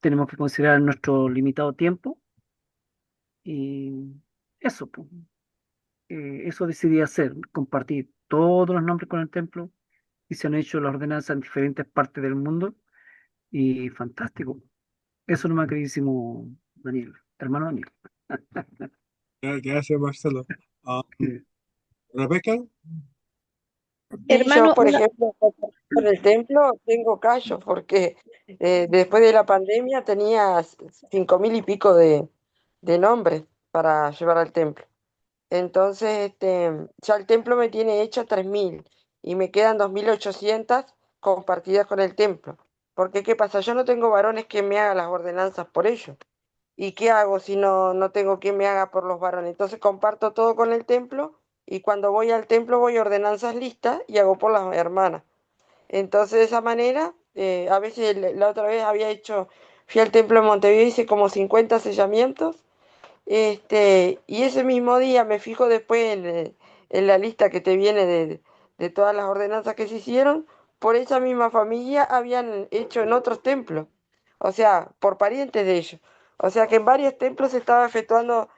tenemos que considerar nuestro limitado tiempo y eso, pues. Eso decidí hacer, compartir todos los nombres con el templo y se han hecho las ordenanzas en diferentes partes del mundo y fantástico. Eso no me queridísimo Daniel, hermano Daniel. Gracias, Marcelo. Eh, Rebeca. Sí, yo, Hermano, por ejemplo, con el templo tengo callos porque después de la pandemia tenía 5.000 y pico de nombres para llevar al templo. Entonces, ya el templo me tiene hecha 3.000 y me quedan 2.800 compartidas con el templo. Porque, ¿qué pasa? Yo no tengo varones que me hagan las ordenanzas por ellos. ¿Y qué hago si no tengo quien me haga por los varones? Entonces comparto todo con el templo y cuando voy al templo voy a ordenanzas listas y hago por las hermanas. Entonces de esa manera, a veces la otra vez fui al templo de Montevideo, hice como 50 sellamientos, y ese mismo día me fijo después en la lista que te viene de todas las ordenanzas que se hicieron, por esa misma familia habían hecho en otros templos, o sea, por parientes de ellos. O sea que en varios templos se estaba efectuando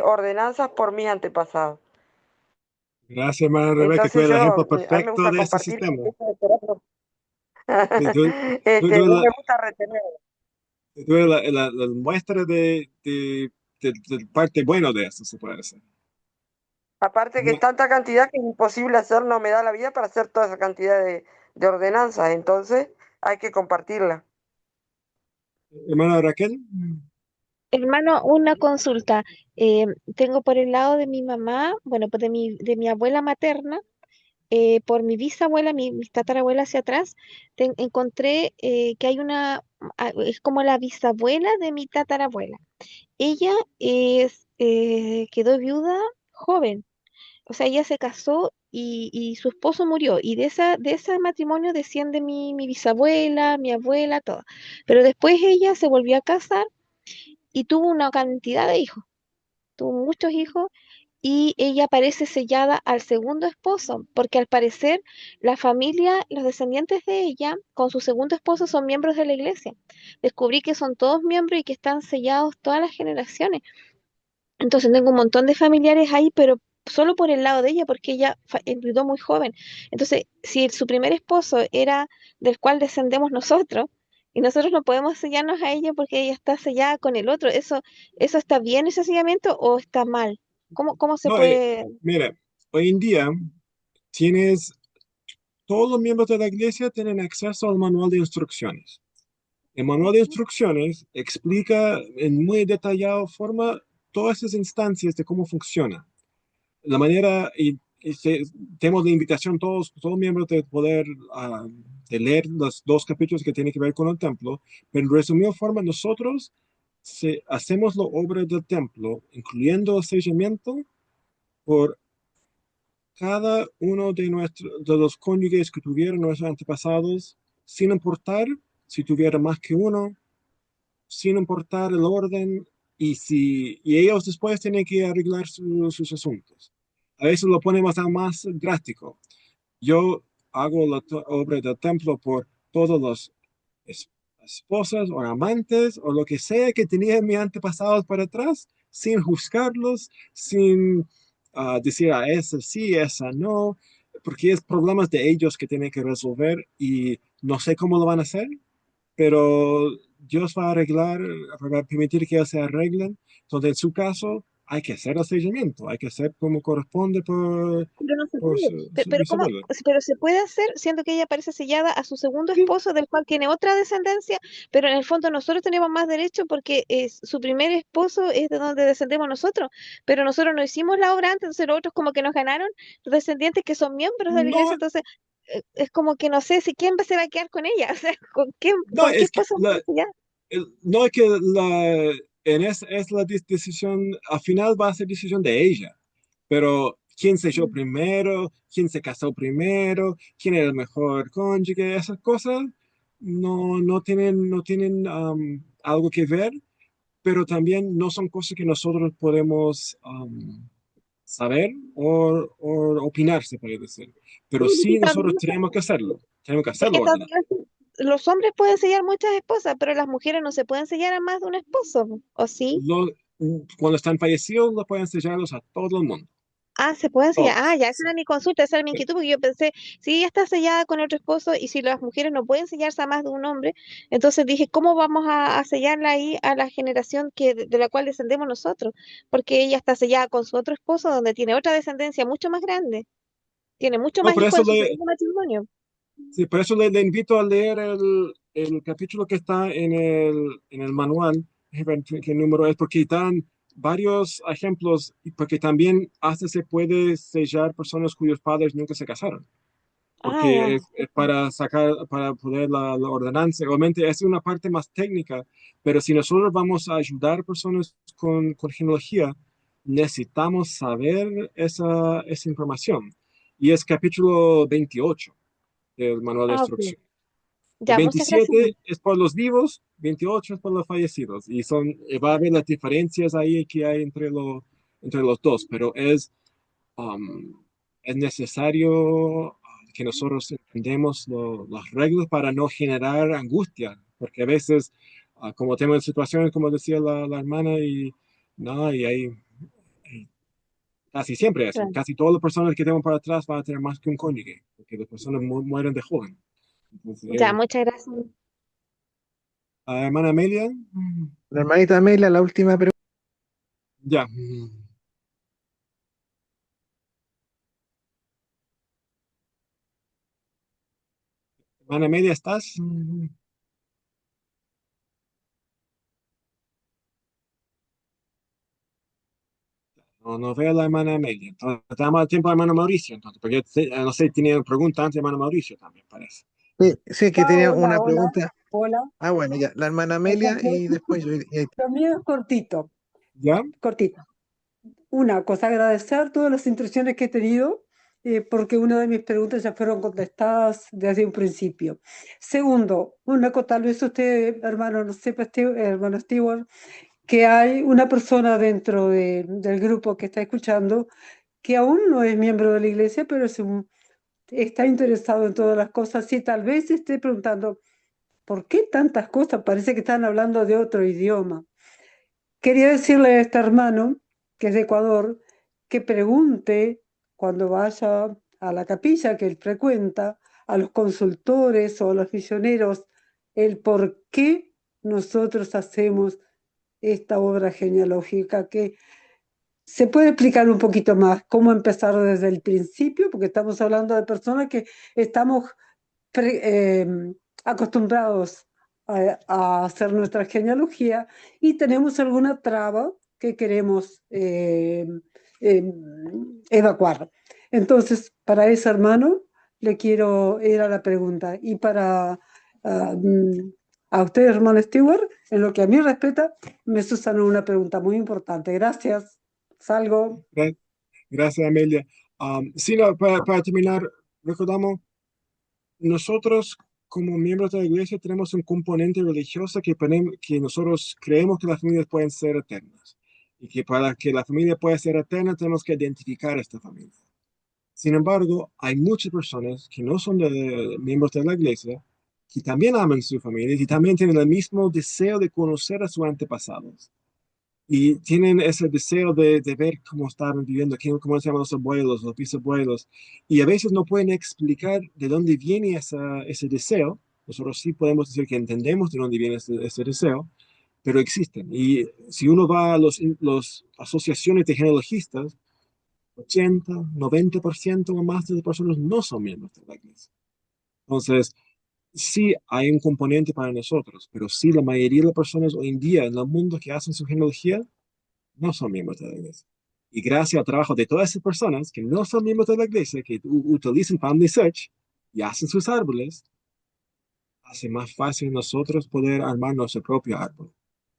ordenanzas por mis antepasados. Gracias, hermana Rebeca, tú Entonces eres el ejemplo a mí me perfecto gusta de ese compartir sistema. porque eso de verdad Tú, tú eres no la, me gusta retener. tú eres la muestra de parte bueno de eso, se puede decir. Aparte que es tanta cantidad que es imposible hacer, no me da la vida para hacer toda esa cantidad de ordenanzas, entonces hay que compartirla. Hermana Raquel, Hermano, una consulta. Tengo por el lado de mi mamá, bueno, pues de mi abuela materna, por mi bisabuela, mi tatarabuela hacia atrás, encontré que hay es como la bisabuela de mi tatarabuela. Ella quedó viuda joven, o sea, ella se casó y su esposo murió, y de ese matrimonio desciende mi bisabuela, mi abuela, toda. Pero después ella se volvió a casar y tuvo una cantidad de hijos, tuvo muchos hijos, y ella parece sellada al segundo esposo, porque al parecer la familia, los descendientes de ella, con su segundo esposo son miembros de la iglesia. Descubrí que son todos miembros y que están sellados todas las generaciones. Entonces tengo un montón de familiares ahí, pero solo por el lado de ella, porque ella enviudó muy joven. Entonces, si su primer esposo era del cual descendemos nosotros, y nosotros no podemos sellarnos a ella porque ella está sellada con el otro, ¿eso está bien ese sellamiento o está mal? ¿Cómo se no, puede? mira, hoy en día tienes, todos los miembros de la iglesia tienen acceso al manual de instrucciones. El manual de instrucciones explica en muy detallada forma todas esas instancias de cómo funciona. La manera, tenemos la invitación todos miembros de poder de leer los dos capítulos que tienen que ver con el templo, pero en resumida forma nosotros hacemos la obra del templo, incluyendo el sellamiento, por cada uno de los cónyuges que tuvieron nuestros antepasados, sin importar si tuviera más que uno, sin importar el orden, y ellos después tienen que arreglar sus asuntos. A veces lo ponemos a más drástico. Yo hago la obra del templo por todos los esposas o amantes o lo que sea que tenían mis antepasados para atrás, sin juzgarlos, sin decir a esa sí, esa no, porque es problemas de ellos que tienen que resolver y no sé cómo lo van a hacer, pero Dios va a arreglar, va a permitir que ellos se arreglen. Entonces, en su caso, hay que hacer el seguimiento, hay que hacer como corresponde Pero no se por puede. su bisabuelo. Pero se puede hacer, siendo que ella parece sellada a su segundo esposo, del cual tiene otra descendencia, pero en el fondo nosotros tenemos más derecho porque su primer esposo es de donde descendemos nosotros, pero nosotros no hicimos la obra antes, entonces los otros como que nos ganaron los descendientes que son miembros de la iglesia, No, entonces es como que no sé si se va a quedar con ella, o sea, no, con qué es que esposo va a sellar. no es que es la decisión, al final va a ser decisión de ella, pero quién se echó Mm. primero, quién se casó primero, quién era el mejor cónyuge, esas cosas no tienen algo que ver, pero también no son cosas que nosotros podemos saber o opinar, se puede decir. Pero sí nosotros tenemos que Es hacerlo que ordenado. los hombres pueden sellar muchas esposas, pero las mujeres no se pueden sellar a más de un esposo, ¿o sí? Lo- Cuando están fallecidos, lo pueden sellarlos a todo el mundo, Ah, se pueden sellar. Ah, todos. ya, esa Sí. era mi consulta, esa era mi Sí. inquietud, porque yo pensé, si ella está sellada con otro esposo y si las mujeres no pueden sellarse a más de un hombre, entonces dije, ¿cómo vamos a sellarla ahí a la generación de la cual descendemos nosotros? Porque ella está sellada con su otro esposo, donde tiene otra descendencia mucho más grande, tiene mucho No, más hijos en su segundo matrimonio. sí, por eso le invito a leer el capítulo que está en el manual, déjame ver qué número es, porque están varios ejemplos, y porque también hasta se puede sellar personas cuyos padres nunca se casaron. Ah, porque ya. es para sacar, para poder la ordenanza. Obviamente es una parte más técnica, pero si nosotros vamos a ayudar a personas con genealogía, necesitamos saber esa información. Y es capítulo 28 del manual de Ah, ok. instrucción. El Ya, muchas gracias. 27 es por los vivos, 28 es por los fallecidos. Y va a haber las diferencias ahí que hay entre los dos, pero um, es necesario que nosotros entendamos las reglas para no generar angustia, porque a veces, como tenemos situaciones, como decía la hermana, y no, y casi siempre es así. Claro. Casi todas las personas que tenemos para atrás van a tener más que un cónyuge, porque las personas mueren de joven. Entonces, Ya, muchas gracias. hermana Amelia, La hermanita Amelia, la última pregunta. ya. Hermana Amelia, ¿estás? No, no veo a la hermana Amelia. Entonces, damos el tiempo a hermano Mauricio, entonces, porque no sé, tenía pregunta antes, hermano Mauricio también, parece. Sí, sí, que Ah, tenía hola, una hola, pregunta. hola. Ah, bueno, ya, la hermana Amelia Entonces, y después yo. lo mío es cortito, ¿Ya? cortito. Una cosa, agradecer todas las instrucciones que he tenido, porque una de mis preguntas ya fueron contestadas desde un principio. Segundo, una cosa, tal vez usted, hermano, no sepa, hermano Stewart, que hay una persona dentro del grupo que está escuchando que aún no es miembro de la iglesia, pero está interesado en todas las cosas y tal vez esté preguntando, ¿por qué tantas cosas? Parece que están hablando de otro idioma. Quería decirle a este hermano, que es de Ecuador, que pregunte cuando vaya a la capilla que él frecuenta, a los consultores o a los misioneros, el por qué nosotros hacemos esta obra genealógica, que se puede explicar un poquito más cómo empezar desde el principio, porque estamos hablando de personas que estamos acostumbrados a hacer nuestra genealogía y tenemos alguna traba que queremos eh, evacuar. Entonces, para ese hermano le quiero ir a la pregunta y para a usted, hermano Stewart, en lo que a mí respecta, me susanó una pregunta muy importante. Gracias. Salgo. Gracias, Amelia. Sí, no, para terminar, recordamos, nosotros como miembros de la iglesia tenemos un componente religioso que nosotros creemos que las familias pueden ser eternas. Y que para que la familia pueda ser eterna tenemos que identificar a esta familia. Sin embargo, hay muchas personas que no son miembros de la iglesia, que también aman su familia y también tienen el mismo deseo de conocer a sus antepasados. Y tienen ese deseo de ver cómo estaban viviendo, cómo se llaman los abuelos, los bisabuelos. Y a veces no pueden explicar de dónde viene ese deseo. Nosotros sí podemos decir que entendemos de dónde viene ese deseo, pero existen. Y si uno va a los asociaciones de genealogistas, 80, 90% o más de las personas no son miembros de la iglesia. Entonces, sí hay un componente para nosotros, pero sí la mayoría de las personas hoy en día en el mundo que hacen su genealogía no son miembros de la iglesia. Y gracias al trabajo de todas esas personas que no son miembros de la iglesia, que utilizan Family Search y hacen sus árboles, hace más fácil nosotros poder armar nuestro propio árbol.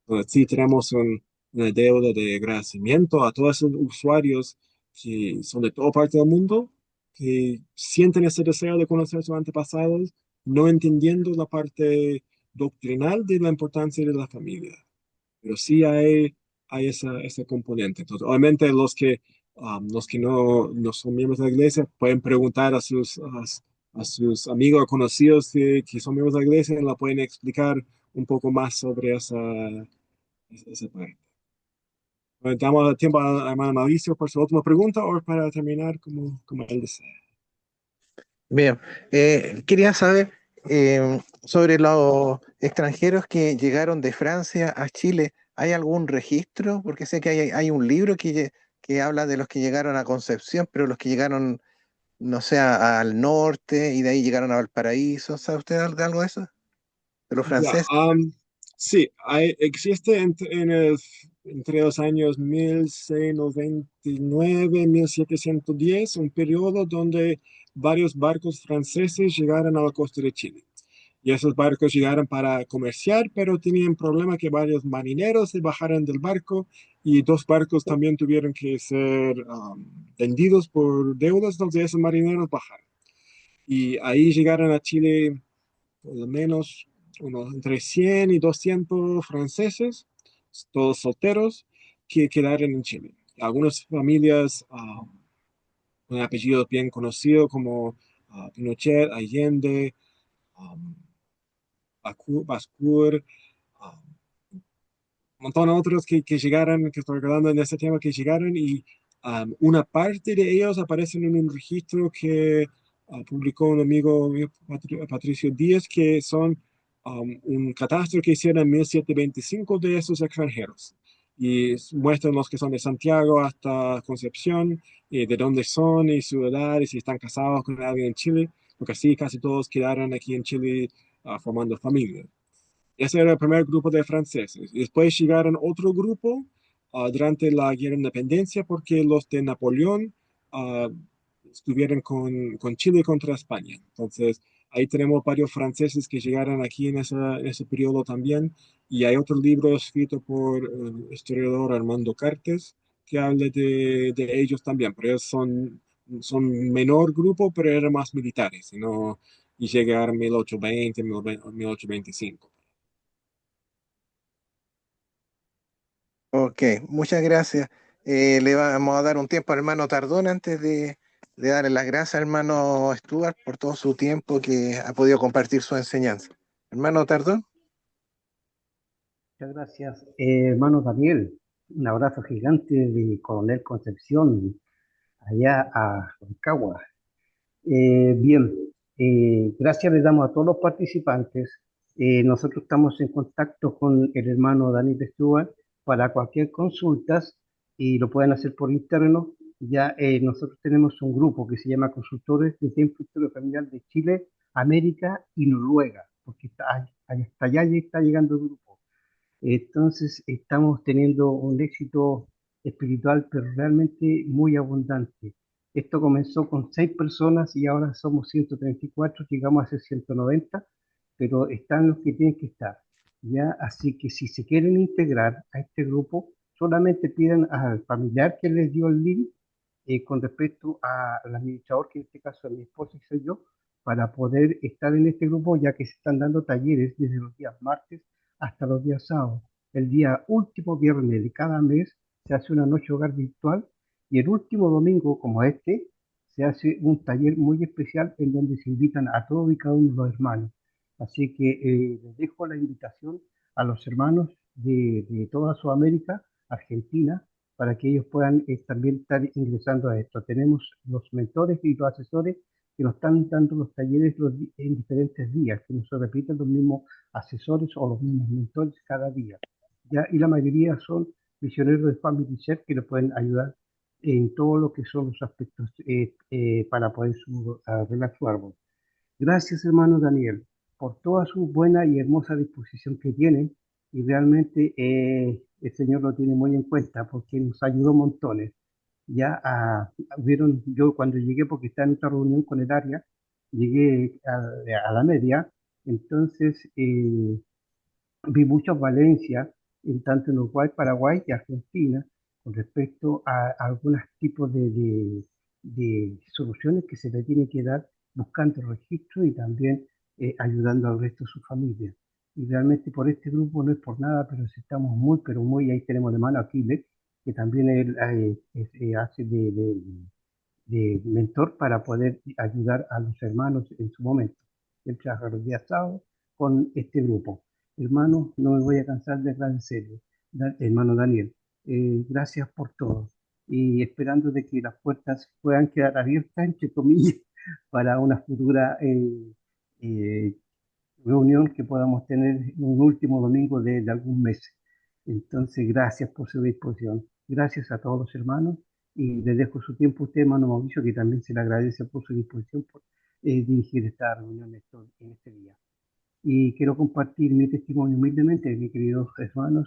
Entonces, sí tenemos una deuda de agradecimiento a todos esos usuarios que son de toda parte del mundo, que sienten ese deseo de conocer a sus antepasados, no entendiendo la parte doctrinal de la importancia de la familia. Pero sí hay ese componente. Entonces, obviamente los que no son miembros de la iglesia pueden preguntar a sus amigos o conocidos que son miembros de la iglesia y la pueden explicar un poco más sobre esa parte. Damos tiempo a hermano Mauricio por su última pregunta o para terminar como él desea. Bien, quería saber sobre los extranjeros que llegaron de Francia a Chile. ¿Hay algún registro? Porque sé que hay un libro que habla de los que llegaron a Concepción, pero los que llegaron, no sé, al norte y de ahí llegaron a Valparaíso. ¿Sabe usted de algo de eso? De los Ya, franceses. sí, existe entre los años 1699 y 1710, un periodo donde varios barcos franceses llegaron a la costa de Chile. Y esos barcos llegaron para comerciar, pero tenían problema que varios marineros se bajaran del barco y dos barcos también tuvieron que ser vendidos por deudas, entonces esos marineros bajaron. Y ahí llegaron a Chile por lo menos unos entre 100 y 200 franceses, todos solteros, que quedaron en Chile. Algunas familias con apellidos bien conocidos como Pinochet, Allende, Bascour, un montón de otros que llegaron, que estoy recordando en este tema, que llegaron y una parte de ellos aparecen en un registro que publicó un amigo mío, Patricio Díaz, que son un catastro que hicieron en 1725 de esos extranjeros. Y muestran los que son de Santiago hasta Concepción, de dónde son y su edad, y si están casados con alguien en Chile, porque así casi todos quedaron aquí en Chile formando familia. Ese era el primer grupo de franceses. Y después llegaron otro grupo durante la Guerra de Independencia porque los de Napoleón ah, estuvieron con Chile contra España. Entonces, ahí tenemos varios franceses que llegaron aquí en ese periodo también. Y hay otro libro escrito por el historiador Armando Cartes que habla de ellos también. Pero ellos son menor grupo, pero eran más militares. Y llegaron en 1820, 1825. Ok, muchas gracias. Le vamos a dar un tiempo al hermano Tardón antes de darle las gracias al hermano Stuart por todo su tiempo que ha podido compartir su enseñanza. Hermano Tardón. Muchas gracias. Hermano Daniel, un abrazo gigante de Coronel Concepción, allá a Rancagua. Bien, gracias le damos a todos los participantes. Nosotros estamos en contacto con el hermano Daniel Stewart para cualquier consulta y lo pueden hacer por interno. Ya nosotros tenemos un grupo que se llama Consultores de Templo Histórico Familiar de Chile, América y Noruega, porque hasta allá ya está llegando el grupo. Entonces estamos teniendo un éxito espiritual, pero realmente muy abundante. Esto comenzó con 6 personas y ahora somos 134, llegamos a ser 190, pero están los que tienen que estar. ¿Ya? Así que si se quieren integrar a este grupo, solamente pidan al familiar que les dio el link con respecto al administrador, que en este caso es mi esposa y soy yo, para poder estar en este grupo, ya que se están dando talleres desde los días martes hasta los días sábados. El día último viernes de cada mes se hace una noche hogar virtual y el último domingo, como este, se hace un taller muy especial en donde se invitan a todos y cada uno de los hermanos. Así que les dejo la invitación a los hermanos de toda Sudamérica, Argentina, para que ellos puedan también estar ingresando a esto. Tenemos los mentores y los asesores que nos están dando los talleres en diferentes días, que no se repiten los mismos asesores o los mismos mentores cada día. ¿Ya? Y la mayoría son misioneros de Family Church que nos pueden ayudar en todo lo que son los aspectos para poder arreglar su árbol. Gracias, hermano Daniel, por toda su buena y hermosa disposición que tiene y realmente el Señor lo tiene muy en cuenta porque nos ayudó montones. Ya vieron, yo cuando llegué, porque estaba en otra reunión con el área, llegué a la media, entonces vi muchas valencias, en tanto en Uruguay, Paraguay y Argentina, con respecto a algunos tipos de soluciones que se le tiene que dar buscando registro y también ayudando al resto de su familia. Y realmente por este grupo no es por nada, pero sí estamos muy, pero muy, ahí tenemos de mano a Aquiles, que también él hace de mentor para poder ayudar a los hermanos en su momento. Él trabaja los días sábados con este grupo. Hermano, no me voy a cansar de agradecerle, hermano Daniel. Gracias por todo y esperando de que las puertas puedan quedar abiertas, entre comillas, para una futura eh, reunión que podamos tener un último domingo de algún mes. Entonces, gracias por su disposición. Gracias a todos los hermanos y les dejo su tiempo a usted, hermano Mauricio, que también se le agradece por su disposición por dirigir esta reunión en este día. Y quiero compartir mi testimonio humildemente, mis queridos hermanos.